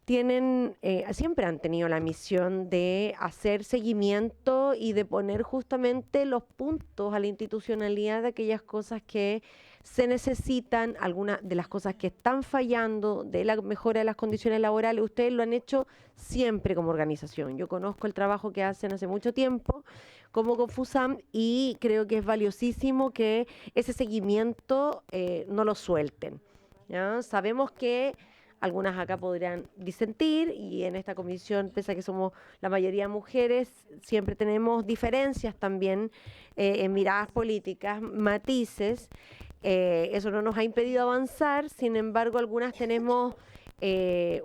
siempre han tenido la misión de hacer seguimiento y de poner justamente los puntos a la institucionalidad de aquellas cosas que se necesitan, algunas de las cosas que están fallando, de la mejora de las condiciones laborales. Ustedes lo han hecho siempre como organización. Yo conozco el trabajo que hacen hace mucho tiempo como Confusam y creo que es valiosísimo que ese seguimiento no lo suelten, ¿ya? Sabemos que algunas acá podrían disentir y en esta comisión, pese a que somos la mayoría mujeres, siempre tenemos diferencias también en miradas políticas, matices. Eso no nos ha impedido avanzar, sin embargo, algunas tenemos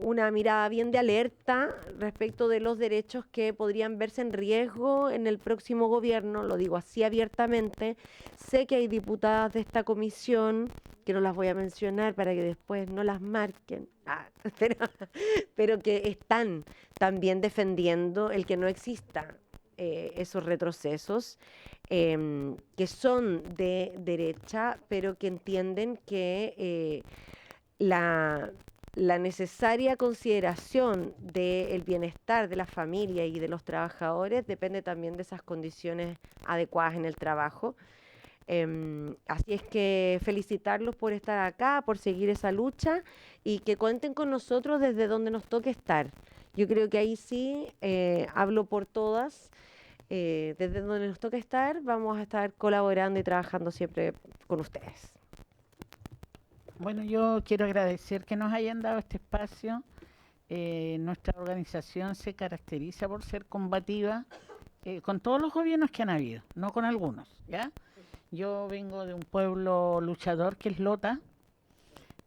una mirada bien de alerta respecto de los derechos que podrían verse en riesgo en el próximo gobierno, lo digo así abiertamente. Sé que hay diputadas de esta comisión, que no las voy a mencionar para que después no las marquen, pero que están también defendiendo el que no exista esos retrocesos, que son de derecha, pero que entienden que la necesaria consideración del bienestar de la familia y de los trabajadores depende también de esas condiciones adecuadas en el trabajo. Así es que felicitarlos por estar acá, por seguir esa lucha y que cuenten con nosotros desde donde nos toque estar. Yo creo que ahí sí, hablo por todas, desde donde nos toque estar, vamos a estar colaborando y trabajando siempre con ustedes. Bueno, yo quiero agradecer que nos hayan dado este espacio. Nuestra organización se caracteriza por ser combativa con todos los gobiernos que han habido, no con algunos, ¿ya? Yo vengo de un pueblo luchador que es Lota,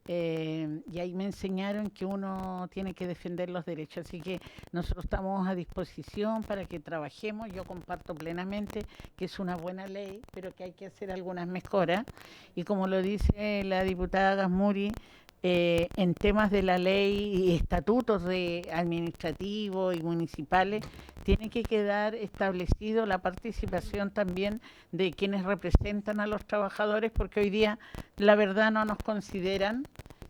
y ahí me enseñaron que uno tiene que defender los derechos, así que nosotros estamos a disposición para que trabajemos. Yo comparto plenamente que es una buena ley, pero que hay que hacer algunas mejoras, y como lo dice la diputada Gasmuri, en temas de la ley y estatutos de administrativos y municipales, tiene que quedar establecido la participación también de quienes representan a los trabajadores, porque hoy día la verdad no nos consideran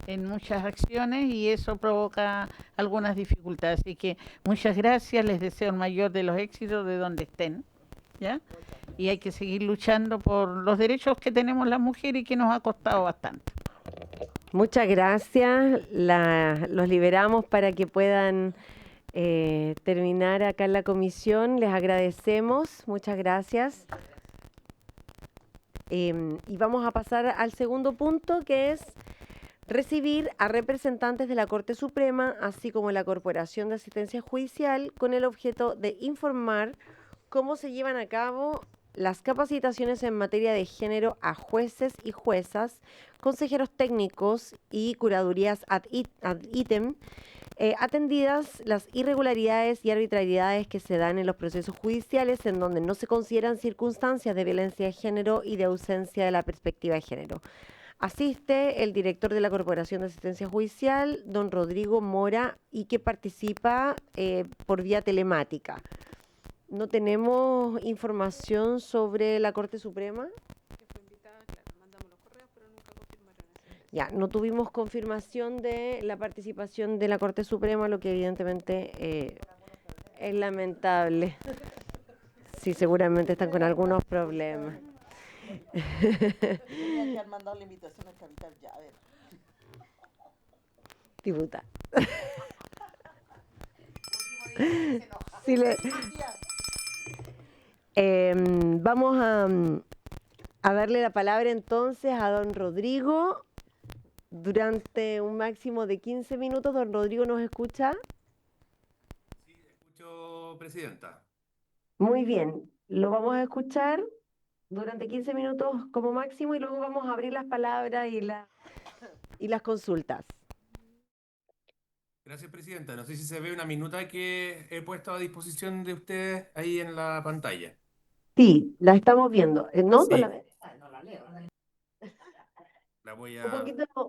en muchas acciones y eso provoca algunas dificultades. Así que muchas gracias, les deseo el mayor de los éxitos de donde estén, ¿ya? Y hay que seguir luchando por los derechos que tenemos las mujeres y que nos ha costado bastante. Muchas gracias. Los liberamos para que puedan terminar acá en la comisión. Les agradecemos. Muchas gracias. Y vamos a pasar al segundo punto, que es recibir a representantes de la Corte Suprema, así como la Corporación de Asistencia Judicial, con el objeto de informar cómo se llevan a cabo las capacitaciones en materia de género a jueces y juezas, consejeros técnicos y curadurías ad ítem, atendidas las irregularidades y arbitrariedades que se dan en los procesos judiciales en donde no se consideran circunstancias de violencia de género y de ausencia de la perspectiva de género. Asiste el director de la Corporación de Asistencia Judicial, don Rodrigo Mora, y que participa por vía telemática. No tenemos información sobre la Corte Suprema. Ya, no tuvimos confirmación de la participación de la Corte Suprema, lo que evidentemente es lamentable. Sí, seguramente están con algunos problemas. Tenían que haber mandado la invitación al capital ya, a ver. Diputada. Sí, vamos a darle la palabra entonces a don Rodrigo durante un máximo de 15 minutos. Don Rodrigo, ¿nos escucha? Sí, escucho, presidenta. Muy bien, lo vamos a escuchar durante 15 minutos como máximo y luego vamos a abrir las palabras y las consultas. Gracias, presidenta. No sé si se ve una minuta que he puesto a disposición de ustedes ahí en la pantalla. Sí, la estamos viendo. ¿No? Sí. No la leo. La voy a...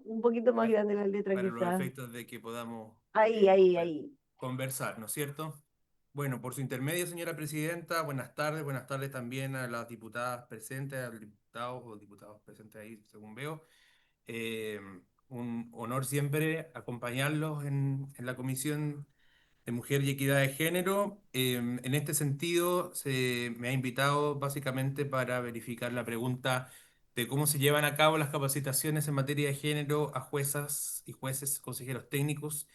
Un poquito más grande la letra para los quizás. efectos de que podamos Ahí. conversar, ¿no es cierto? Bueno, por su intermedio, señora presidenta, buenas tardes también a las diputadas presentes, a los diputados o diputados presentes ahí, según veo. Un honor siempre acompañarlos en la Comisión de Mujer y Equidad de Género. En este sentido, se me ha invitado básicamente para verificar la pregunta de cómo se llevan a cabo las capacitaciones en materia de género a juezas y jueces, consejeros técnicos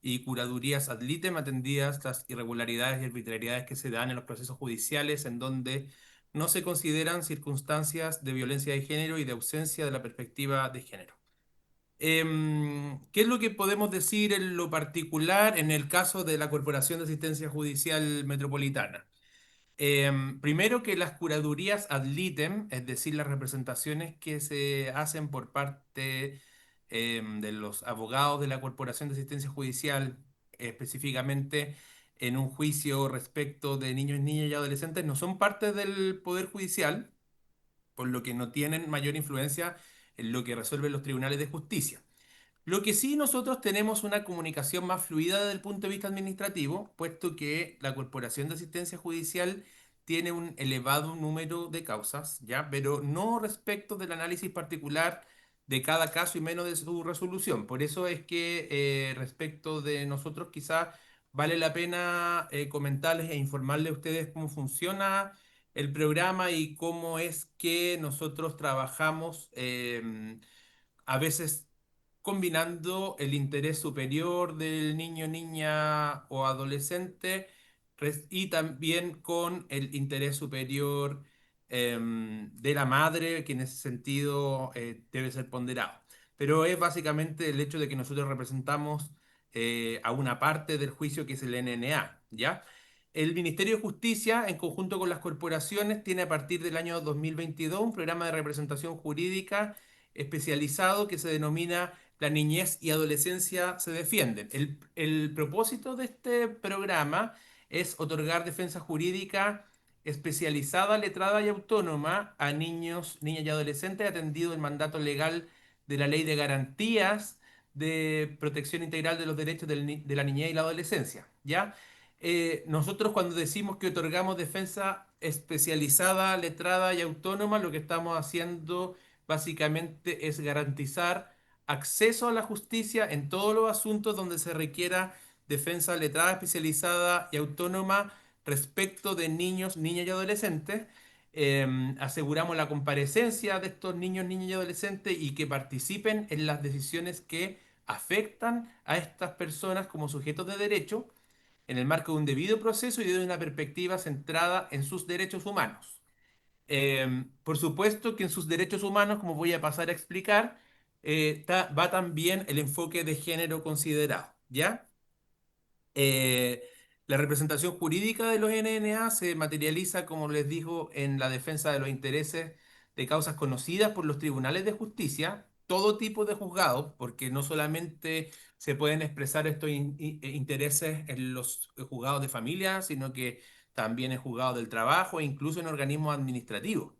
y curadurías ad litem, atendidas las irregularidades y arbitrariedades que se dan en los procesos judiciales en donde no se consideran circunstancias de violencia de género y de ausencia de la perspectiva de género. ¿Qué es lo que podemos decir en lo particular en el caso de la Corporación de Asistencia Judicial Metropolitana? Primero que las curadurías ad litem, es decir, las representaciones que se hacen por parte de los abogados de la Corporación de Asistencia Judicial, específicamente en un juicio respecto de niños, niñas y adolescentes, no son parte del Poder Judicial, por lo que no tienen mayor influencia en lo que resuelven los tribunales de justicia. Lo que sí nosotros tenemos una comunicación más fluida desde el punto de vista administrativo, puesto que la Corporación de Asistencia Judicial tiene un elevado número de causas, ¿ya? Pero no respecto del análisis particular de cada caso y menos de su resolución. Por eso es que respecto de nosotros quizás vale la pena comentarles e informarles a ustedes cómo funciona el programa y cómo es que nosotros trabajamos a veces combinando el interés superior del niño, niña o adolescente y también con el interés superior de la madre, que en ese sentido debe ser ponderado. Pero es básicamente el hecho de que nosotros representamos a una parte del juicio que es el NNA, ¿ya? El Ministerio de Justicia, en conjunto con las corporaciones, tiene a partir del año 2022 un programa de representación jurídica especializado que se denomina La niñez y adolescencia se defienden. El propósito de este programa es otorgar defensa jurídica especializada, letrada y autónoma a niños, niñas y adolescentes atendido el mandato legal de la Ley de Garantías de Protección Integral de los Derechos de la Niñez y la Adolescencia, ¿ya? Nosotros cuando decimos que otorgamos defensa especializada, letrada y autónoma, lo que estamos haciendo básicamente es garantizar acceso a la justicia en todos los asuntos donde se requiera defensa letrada, especializada y autónoma respecto de niños, niñas y adolescentes. Aseguramos la comparecencia de estos niños, niñas y adolescentes y que participen en las decisiones que afectan a estas personas como sujetos de derecho en el marco de un debido proceso y de una perspectiva centrada en sus derechos humanos. Por supuesto que en sus derechos humanos, como voy a pasar a explicar, va también el enfoque de género considerado, ¿ya? Eh, la representación jurídica de los NNA se materializa, como les digo, en la defensa de los intereses de causas conocidas por los tribunales de justicia, todo tipo de juzgados, porque no solamente se pueden expresar estos intereses en los juzgados de familia, sino que también en juzgados del trabajo e incluso en organismos administrativos.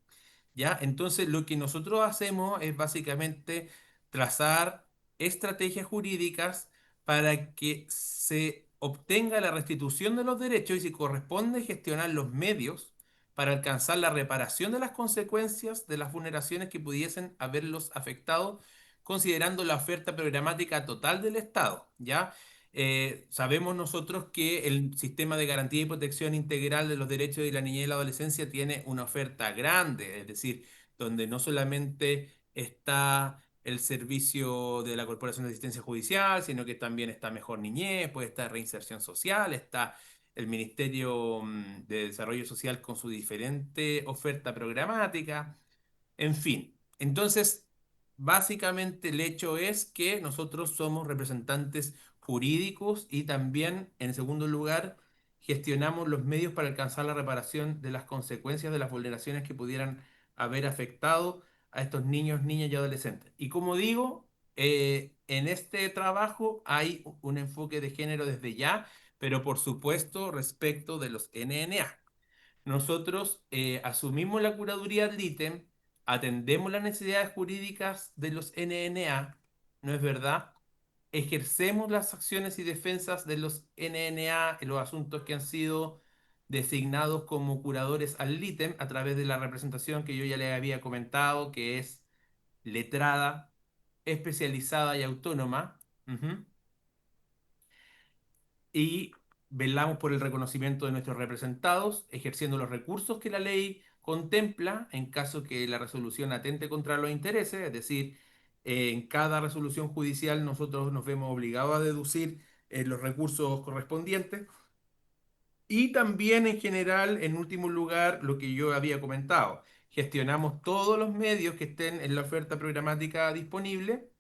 ¿Ya? Entonces, lo que nosotros hacemos es básicamente trazar estrategias jurídicas para que se obtenga la restitución de los derechos y si corresponde gestionar los medios para alcanzar la reparación de las consecuencias de las vulneraciones que pudiesen haberlos afectado, considerando la oferta programática total del Estado, ¿ya? Sabemos nosotros que el sistema de garantía y protección integral de los derechos de la niñez y la adolescencia tiene una oferta grande, es decir, donde no solamente está el servicio de la Corporación de Asistencia Judicial, sino que también está Mejor Niñez, puede estar Reinserción Social, está el Ministerio de Desarrollo Social con su diferente oferta programática, en fin. Entonces, básicamente el hecho es que nosotros somos representantes jurídicos y también, en segundo lugar, gestionamos los medios para alcanzar la reparación de las consecuencias de las vulneraciones que pudieran haber afectado a estos niños, niñas y adolescentes. Y como digo, en este trabajo hay un enfoque de género desde ya, pero por supuesto respecto de los NNA. Nosotros asumimos la curaduría del ítem, atendemos las necesidades jurídicas de los NNA, ¿no es verdad? Ejercemos las acciones y defensas de los NNA en los asuntos que han sido designados como curadores al ítem a través de la representación que yo ya les había comentado, que es letrada, especializada y autónoma. Ujú. Y velamos por el reconocimiento de nuestros representados, ejerciendo los recursos que la ley contempla en caso que la resolución atente contra los intereses, es decir, en cada resolución judicial nosotros nos vemos obligados a deducir los recursos correspondientes y también en general, en último lugar, lo que yo había comentado, gestionamos todos los medios que estén en la oferta programática disponible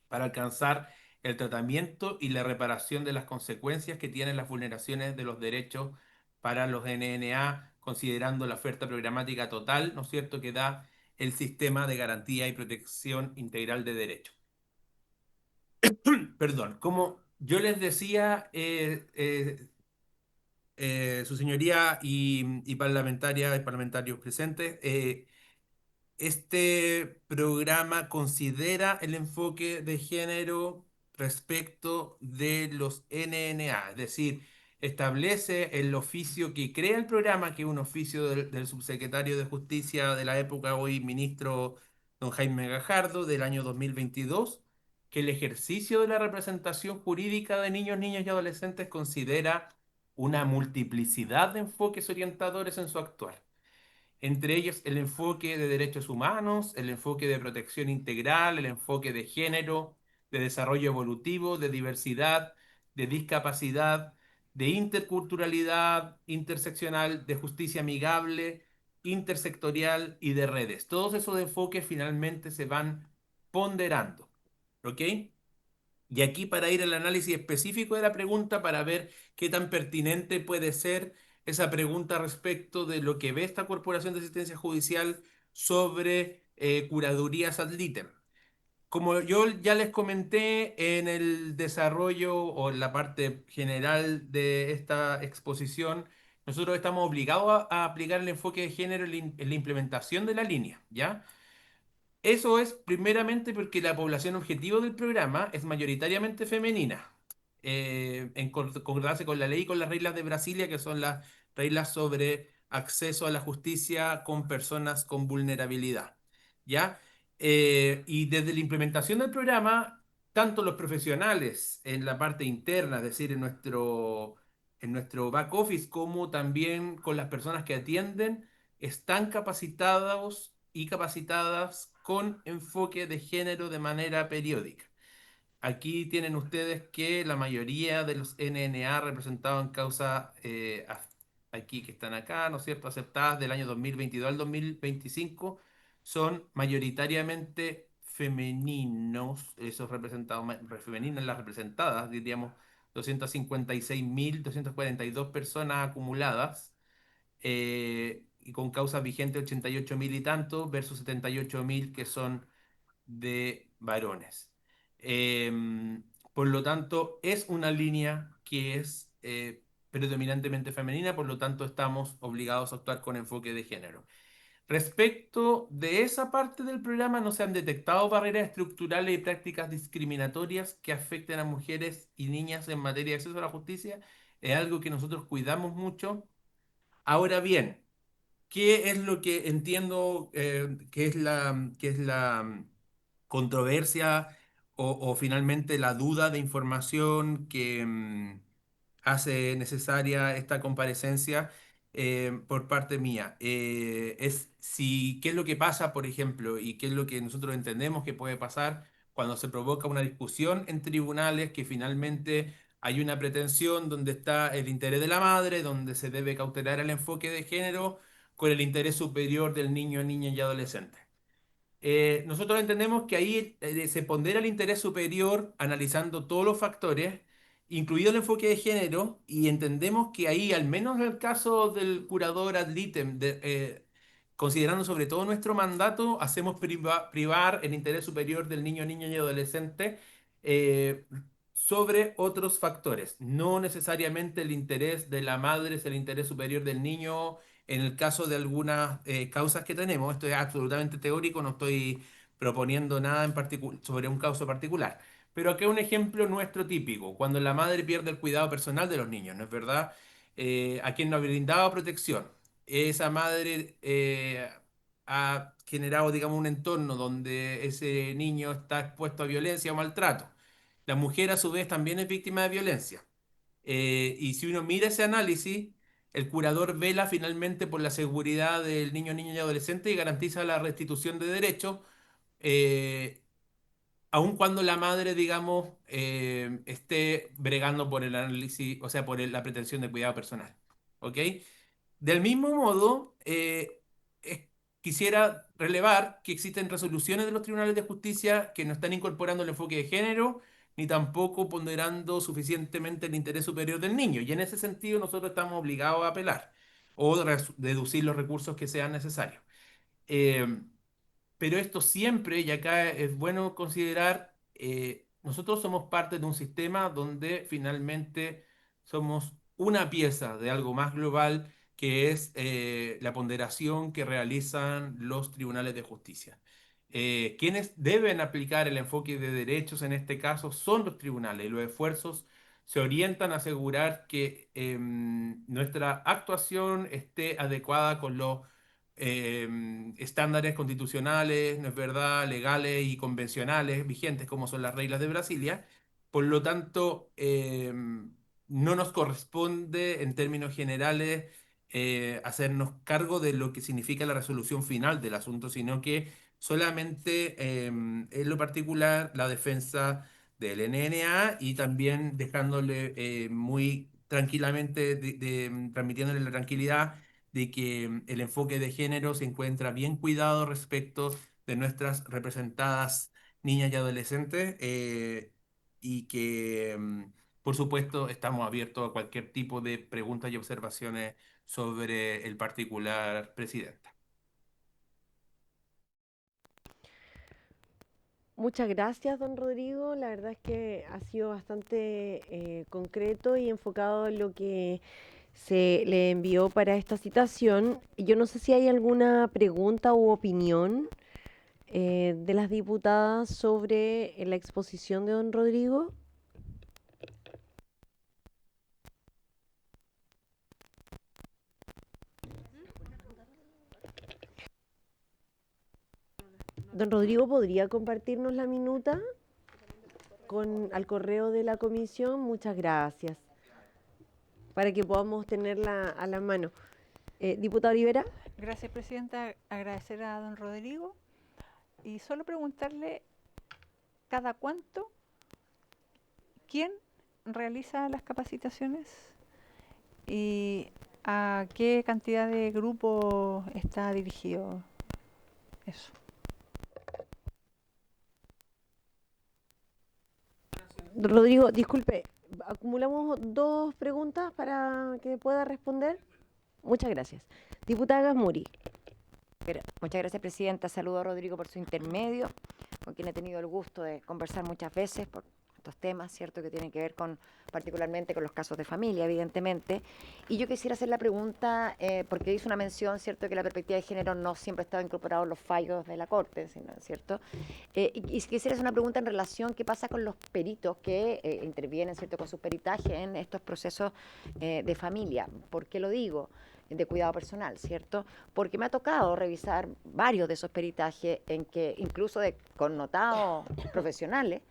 para alcanzar el tratamiento y la reparación de las consecuencias que tienen las vulneraciones de los derechos para los NNA, considerando la oferta programática total, ¿no es cierto?, que da el sistema de garantía y protección integral de derechos. Perdón, como yo les decía, su señoría y parlamentaria y parlamentarios presentes, este programa considera el enfoque de género respecto de los NNA, es decir, establece el oficio que crea el programa, que es un oficio del subsecretario de Justicia de la época, hoy ministro don Jaime Gajardo, del año 2022, que el ejercicio de la representación jurídica de niños, niñas y adolescentes considera una multiplicidad de enfoques orientadores en su actuar. entre ellos el enfoque de derechos humanos, el enfoque de protección integral, el enfoque de género, de desarrollo evolutivo, de diversidad, de discapacidad, de interculturalidad, interseccional, de justicia amigable, intersectorial y de redes. Todos esos enfoques finalmente se van ponderando, ¿ok? Y aquí para ir al análisis específico de la pregunta, para ver qué tan pertinente puede ser esa pregunta respecto de lo que ve esta Corporación de Asistencia Judicial sobre curadurías ad litem. Como yo ya les comenté en el desarrollo o en la parte general de esta exposición, nosotros estamos obligados a aplicar el enfoque de género en la implementación de la línea, ¿ya? Eso es primeramente porque la población objetivo del programa es mayoritariamente femenina, en concordancia con la ley y con las reglas de Brasilia, que son las reglas sobre acceso a la justicia con personas con vulnerabilidad. ¿Ya? Y desde la implementación del programa, tanto los profesionales en la parte interna, es decir, en nuestro back office, como también con las personas que atienden, están capacitados y capacitadas con enfoque de género de manera periódica. Aquí tienen ustedes que la mayoría de los NNA representados en causa aquí que están acá, ¿no es cierto?, aceptadas del año 2022 al 2025, son mayoritariamente femeninos, esos representados, femeninas las representadas, diríamos 256.242 personas acumuladas, y con causas vigentes 88.000 y tantos versus 78.000 que son de varones. Por lo tanto, es una línea que es predominantemente femenina, por lo tanto estamos obligados a actuar con enfoque de género. Respecto de esa parte del programa, no se han detectado barreras estructurales y prácticas discriminatorias que afecten a mujeres y niñas en materia de acceso a la justicia. Es algo que nosotros cuidamos mucho. Ahora bien, ¿qué es lo que entiendo que es la controversia o finalmente la duda de información que hace necesaria esta comparecencia por parte mía? Es si, ¿qué es lo que pasa, por ejemplo, y qué es lo que nosotros entendemos que puede pasar cuando se provoca una discusión en tribunales que finalmente hay una pretensión donde está el interés de la madre, donde se debe cautelar el enfoque de género con el interés superior del niño, niña y adolescente? Nosotros entendemos que ahí se pondera el interés superior analizando todos los factores, incluido el enfoque de género, y entendemos que ahí, al menos en el caso del curador ad litem, considerando sobre todo nuestro mandato, hacemos privar el interés superior del niño, niña y adolescente eh, sobre otros factores. No necesariamente el interés de la madre es el interés superior del niño en el caso de algunas causas que tenemos. Esto es absolutamente teórico, no estoy proponiendo nada en sobre un caso particular. Pero acá un ejemplo nuestro típico, cuando la madre pierde el cuidado personal de los niños, ¿no es verdad? A quien no ha brindado protección. Esa madre ha generado, digamos, un entorno donde ese niño está expuesto a violencia o maltrato. La mujer, a su vez, también es víctima de violencia. Y si uno mira ese análisis, el curador vela finalmente por la seguridad del niño, niña y adolescente y garantiza la restitución de derechos, eh, aun cuando la madre, digamos, esté bregando por el análisis, o sea, por la pretensión de cuidado personal. ¿Ok? Del mismo modo, quisiera relevar que existen resoluciones de los tribunales de justicia que no están incorporando el enfoque de género, ni tampoco ponderando suficientemente el interés superior del niño. Y en ese sentido nosotros estamos obligados a apelar o deducir los recursos que sean necesarios. Eh, pero esto siempre, y acá es bueno considerar, nosotros somos parte de un sistema donde finalmente somos una pieza de algo más global que es la ponderación que realizan los tribunales de justicia. Quienes deben aplicar el enfoque de derechos en este caso son los tribunales y los esfuerzos se orientan a asegurar que nuestra actuación esté adecuada con los estándares constitucionales, ¿no es verdad?, legales y convencionales vigentes, como son las reglas de Brasilia. Por lo tanto, no nos corresponde, en términos generales, hacernos cargo de lo que significa la resolución final del asunto, sino que solamente en lo particular la defensa del NNA y también dejándole muy tranquilamente, transmitiéndole la tranquilidad de que el enfoque de género se encuentra bien cuidado respecto de nuestras representadas niñas y adolescentes y que, por supuesto, estamos abiertos a cualquier tipo de preguntas y observaciones sobre el particular presidente. Muchas gracias, don Rodrigo. La verdad es que ha sido bastante concreto y enfocado en lo que se le envió para esta citación. Yo no sé si hay alguna pregunta u opinión de las diputadas sobre la exposición de don Rodrigo. Don Rodrigo, ¿podría compartirnos la minuta al correo de la comisión? Muchas gracias. Para que podamos tenerla a la mano. Diputada Olivera. Gracias, presidenta. Agradecer a don Rodrigo y solo preguntarle cada cuánto, quién realiza las capacitaciones y a qué cantidad de grupo está dirigido eso. Rodrigo, disculpe, acumulamos dos preguntas para que pueda responder. Muchas gracias. Diputada Gasmuri. Muchas gracias, presidenta. Saludo a Rodrigo por su intermedio, con quien he tenido el gusto de conversar muchas veces por estos temas, ¿cierto?, que tienen que ver particularmente con los casos de familia, evidentemente. Y yo quisiera hacer la pregunta, porque hizo una mención, ¿cierto?, que la perspectiva de género no siempre estaba incorporada en los fallos de la Corte, ¿cierto? Y quisiera hacer una pregunta en relación, ¿qué pasa con los peritos que intervienen, ¿cierto?, con sus peritajes en estos procesos de familia? ¿Por qué lo digo? De cuidado personal, ¿cierto? Porque me ha tocado revisar varios de esos peritajes en que, incluso de connotados profesionales,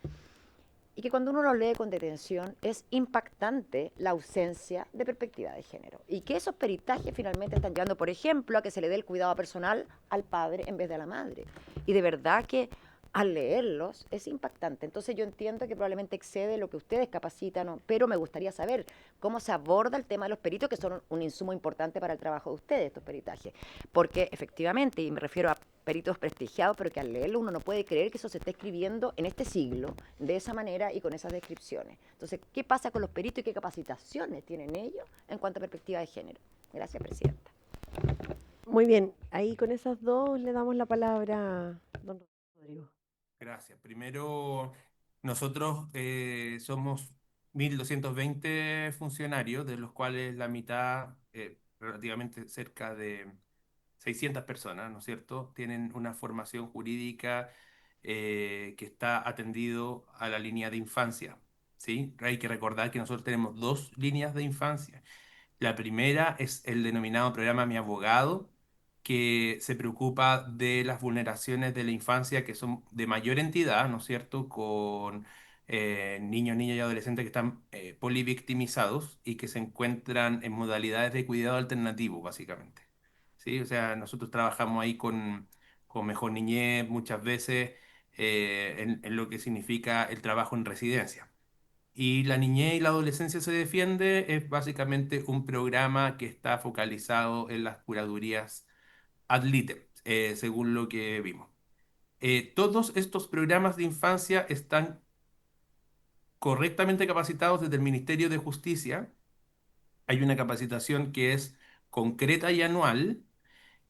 y que cuando uno los lee con detención es impactante la ausencia de perspectiva de género. Y que esos peritajes finalmente están llevando, por ejemplo, a que se le dé el cuidado personal al padre en vez de a la madre. Y de verdad que al leerlos es impactante. Entonces yo entiendo que probablemente excede lo que ustedes capacitan, ¿no? Pero me gustaría saber cómo se aborda el tema de los peritos, que son un insumo importante para el trabajo de ustedes, estos peritajes. Porque efectivamente, y me refiero a peritos prestigiados, pero que al leerlo uno no puede creer que eso se esté escribiendo en este siglo, de esa manera y con esas descripciones. Entonces, ¿qué pasa con los peritos y qué capacitaciones tienen ellos en cuanto a perspectiva de género? Gracias, presidenta. Muy bien, ahí con esas dos le damos la palabra a don Rodrigo. Gracias. Primero, nosotros somos 1.220 funcionarios, de los cuales la mitad, relativamente cerca de 600 personas, ¿no es cierto?, tienen una formación jurídica que está atendido a la línea de infancia, ¿sí? Hay que recordar que nosotros tenemos dos líneas de infancia. La primera es el denominado programa Mi Abogado, que se preocupa de las vulneraciones de la infancia que son de mayor entidad, ¿no es cierto?, con niños, niñas y adolescentes que están polivictimizados y que se encuentran en modalidades de cuidado alternativo, básicamente. ¿Sí? O sea, nosotros trabajamos ahí con Mejor Niñez muchas veces en lo que significa el trabajo en residencia. Y la niñez y la adolescencia se defiende es básicamente un programa que está focalizado en las curadurías ad litem, según lo que vimos. Todos estos programas de infancia están correctamente capacitados desde el Ministerio de Justicia. Hay una capacitación que es concreta y anual,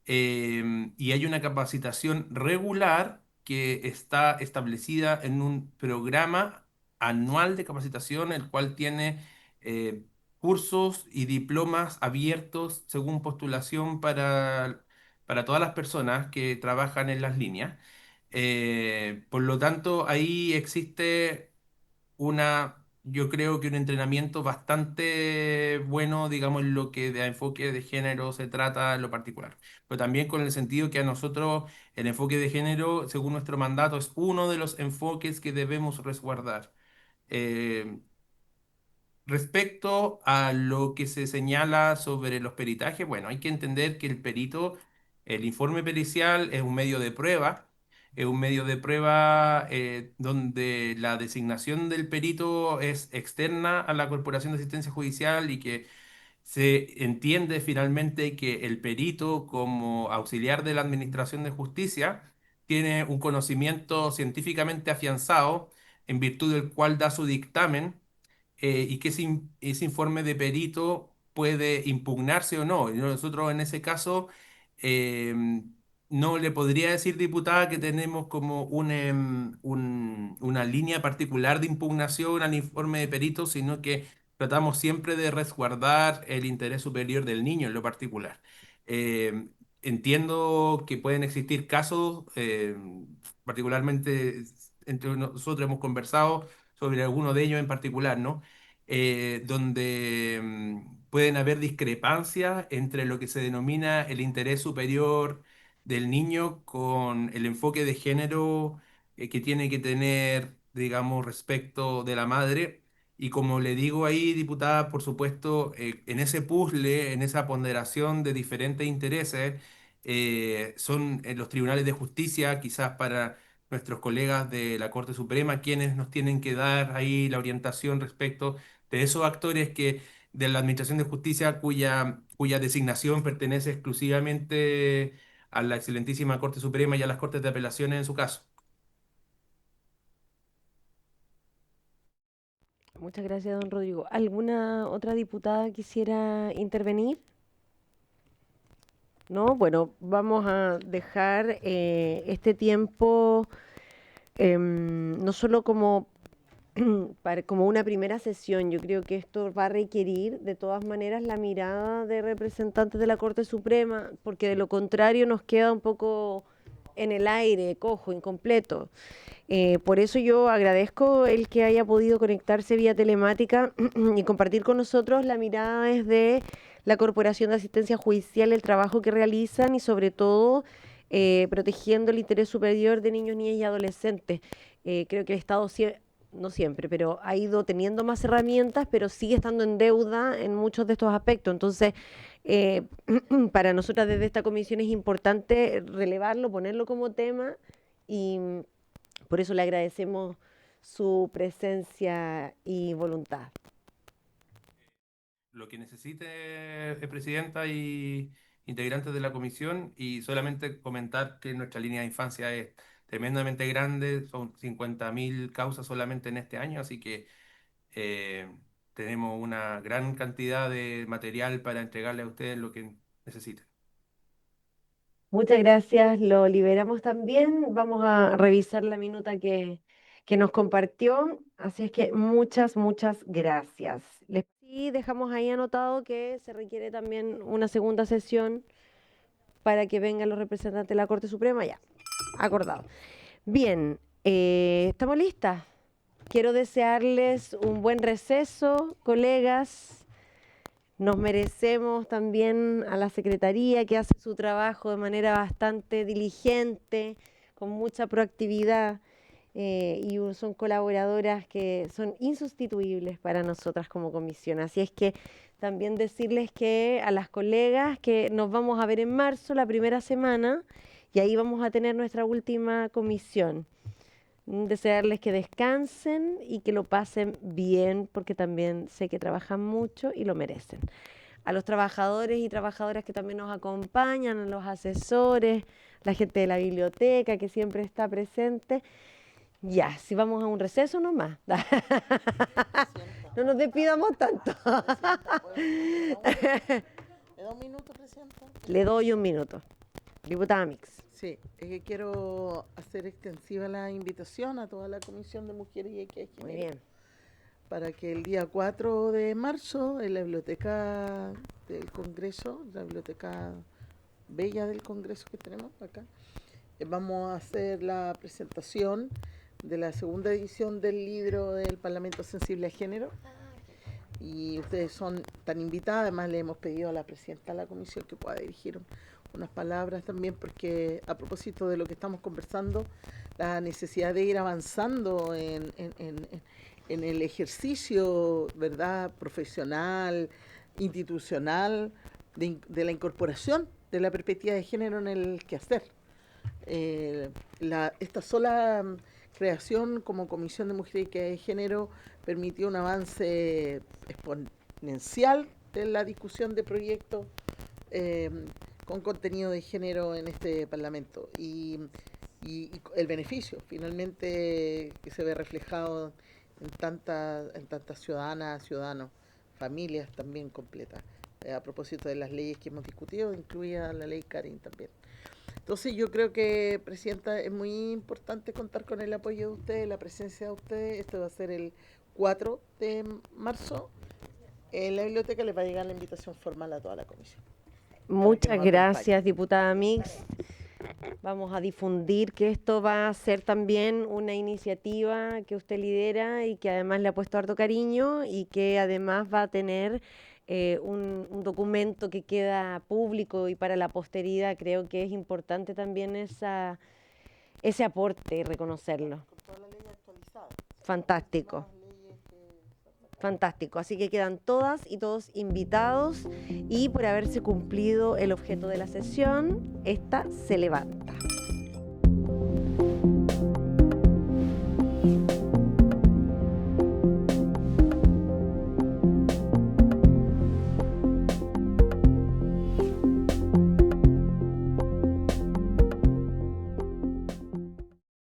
y hay una capacitación regular que está establecida en un programa anual de capacitación, el cual tiene eh, cursos y diplomas abiertos según postulación para todas las personas que trabajan en las líneas. Por lo tanto, ahí existe yo creo que un entrenamiento bastante bueno, digamos, en lo que de enfoque de género se trata en lo particular. Pero también con el sentido que a nosotros el enfoque de género, según nuestro mandato, es uno de los enfoques que debemos resguardar. Eh, Respecto a lo que se señala sobre los peritajes, bueno, hay que entender que el perito, el informe pericial es un medio de prueba, es un medio de prueba donde la designación del perito es externa a la Corporación de Asistencia Judicial y que se entiende finalmente que el perito, como auxiliar de la Administración de Justicia, tiene un conocimiento científicamente afianzado en virtud del cual da su dictamen y que ese informe de perito puede impugnarse o no. Y nosotros en ese caso no le podría decir, diputada, que tenemos como una línea particular de impugnación al informe de perito, sino que tratamos siempre de resguardar el interés superior del niño en lo particular. Entiendo que pueden existir casos, particularmente entre nosotros hemos conversado sobre alguno de ellos en particular, ¿no? Donde pueden haber discrepancias entre lo que se denomina el interés superior del niño con el enfoque de género que tiene que tener, digamos, respecto de la madre. Y como le digo ahí, diputada, por supuesto, en ese puzzle, en esa ponderación de diferentes intereses, son los tribunales de justicia, quizás para nuestros colegas de la Corte Suprema, quienes nos tienen que dar ahí la orientación respecto de esos actores que de la Administración de Justicia cuya designación pertenece exclusivamente a la excelentísima Corte Suprema y a las Cortes de Apelaciones en su caso. Muchas gracias, don Rodrigo. ¿Alguna otra diputada quisiera intervenir? No, bueno, vamos a dejar este tiempo no solo como, como una primera sesión. Yo creo que esto va a requerir de todas maneras la mirada de representantes de la Corte Suprema, porque de lo contrario nos queda un poco en el aire, cojo, incompleto. Por eso yo agradezco el que haya podido conectarse vía telemática y compartir con nosotros la mirada desde la Corporación de Asistencia Judicial, el trabajo que realizan y sobre todo protegiendo el interés superior de niños, niñas y adolescentes. Creo que el Estado no siempre, pero ha ido teniendo más herramientas, pero sigue estando en deuda en muchos de estos aspectos. Entonces, para nosotras desde esta comisión es importante relevarlo, ponerlo como tema y por eso le agradecemos su presencia y voluntad. Lo que necesite, Presidenta y integrantes de la comisión, y solamente comentar que nuestra línea de infancia es tremendamente grande, son 50.000 causas solamente en este año, así que tenemos una gran cantidad de material para entregarle a ustedes lo que necesiten. Muchas gracias, lo liberamos también. Vamos a revisar la minuta que nos compartió, así es que muchas gracias. Y dejamos ahí anotado que se requiere también una segunda sesión para que vengan los representantes de la Corte Suprema, ya, acordado. Bien, ¿estamos listas? Quiero desearles un buen receso, colegas. Nos merecemos también a la Secretaría que hace su trabajo de manera bastante diligente, con mucha proactividad y son colaboradoras que son insustituibles para nosotras como comisión. Así es que también decirles que a las colegas que nos vamos a ver en marzo, la primera semana, y ahí vamos a tener nuestra última comisión. Desearles que descansen y que lo pasen bien, porque también sé que trabajan mucho y lo merecen. A los trabajadores y trabajadoras que también nos acompañan, a los asesores, la gente de la biblioteca que siempre está presente. Ya, si vamos a un receso nomás. No nos despidamos tanto. ¿Me da un minuto, Presidenta? Le doy un minuto. Diputada Mix. Sí, es que quiero hacer extensiva la invitación a toda la Comisión de Mujeres y Equidad de Género. Muy bien. Para que el día 4 de marzo en la biblioteca del Congreso, la biblioteca bella del Congreso que tenemos acá, vamos a hacer la presentación de la segunda edición del libro del Parlamento Sensible a Género. Y ustedes son tan invitadas, además le hemos pedido a la presidenta de la comisión que pueda dirigir unas palabras también, porque a propósito de lo que estamos conversando, la necesidad de ir avanzando en en el ejercicio, ¿verdad?, profesional, institucional, de la incorporación de la perspectiva de género en el quehacer. Esta sola creación como Comisión de Mujer y Equidad de Género permitió un avance exponencial de la discusión de proyectos con contenido de género en este Parlamento y el beneficio finalmente que se ve reflejado en tantas ciudadanas, ciudadanos, familias también completas. A propósito de las leyes que hemos discutido, incluida la ley Karin también. Entonces yo creo que, Presidenta, es muy importante contar con el apoyo de ustedes, la presencia de ustedes. Esto va a ser el 4 de marzo. En la biblioteca les va a llegar la invitación formal a toda la comisión. Muchas gracias, diputada Mix. Vamos a difundir que esto va a ser también una iniciativa que usted lidera y que además le ha puesto harto cariño y que además va a tener un documento que queda público y para la posteridad. Creo que es importante también ese aporte y reconocerlo. Con toda la ley actualizada. Fantástico. Fantástico, así que quedan todas y todos invitados y por haberse cumplido el objeto de la sesión, esta se levanta.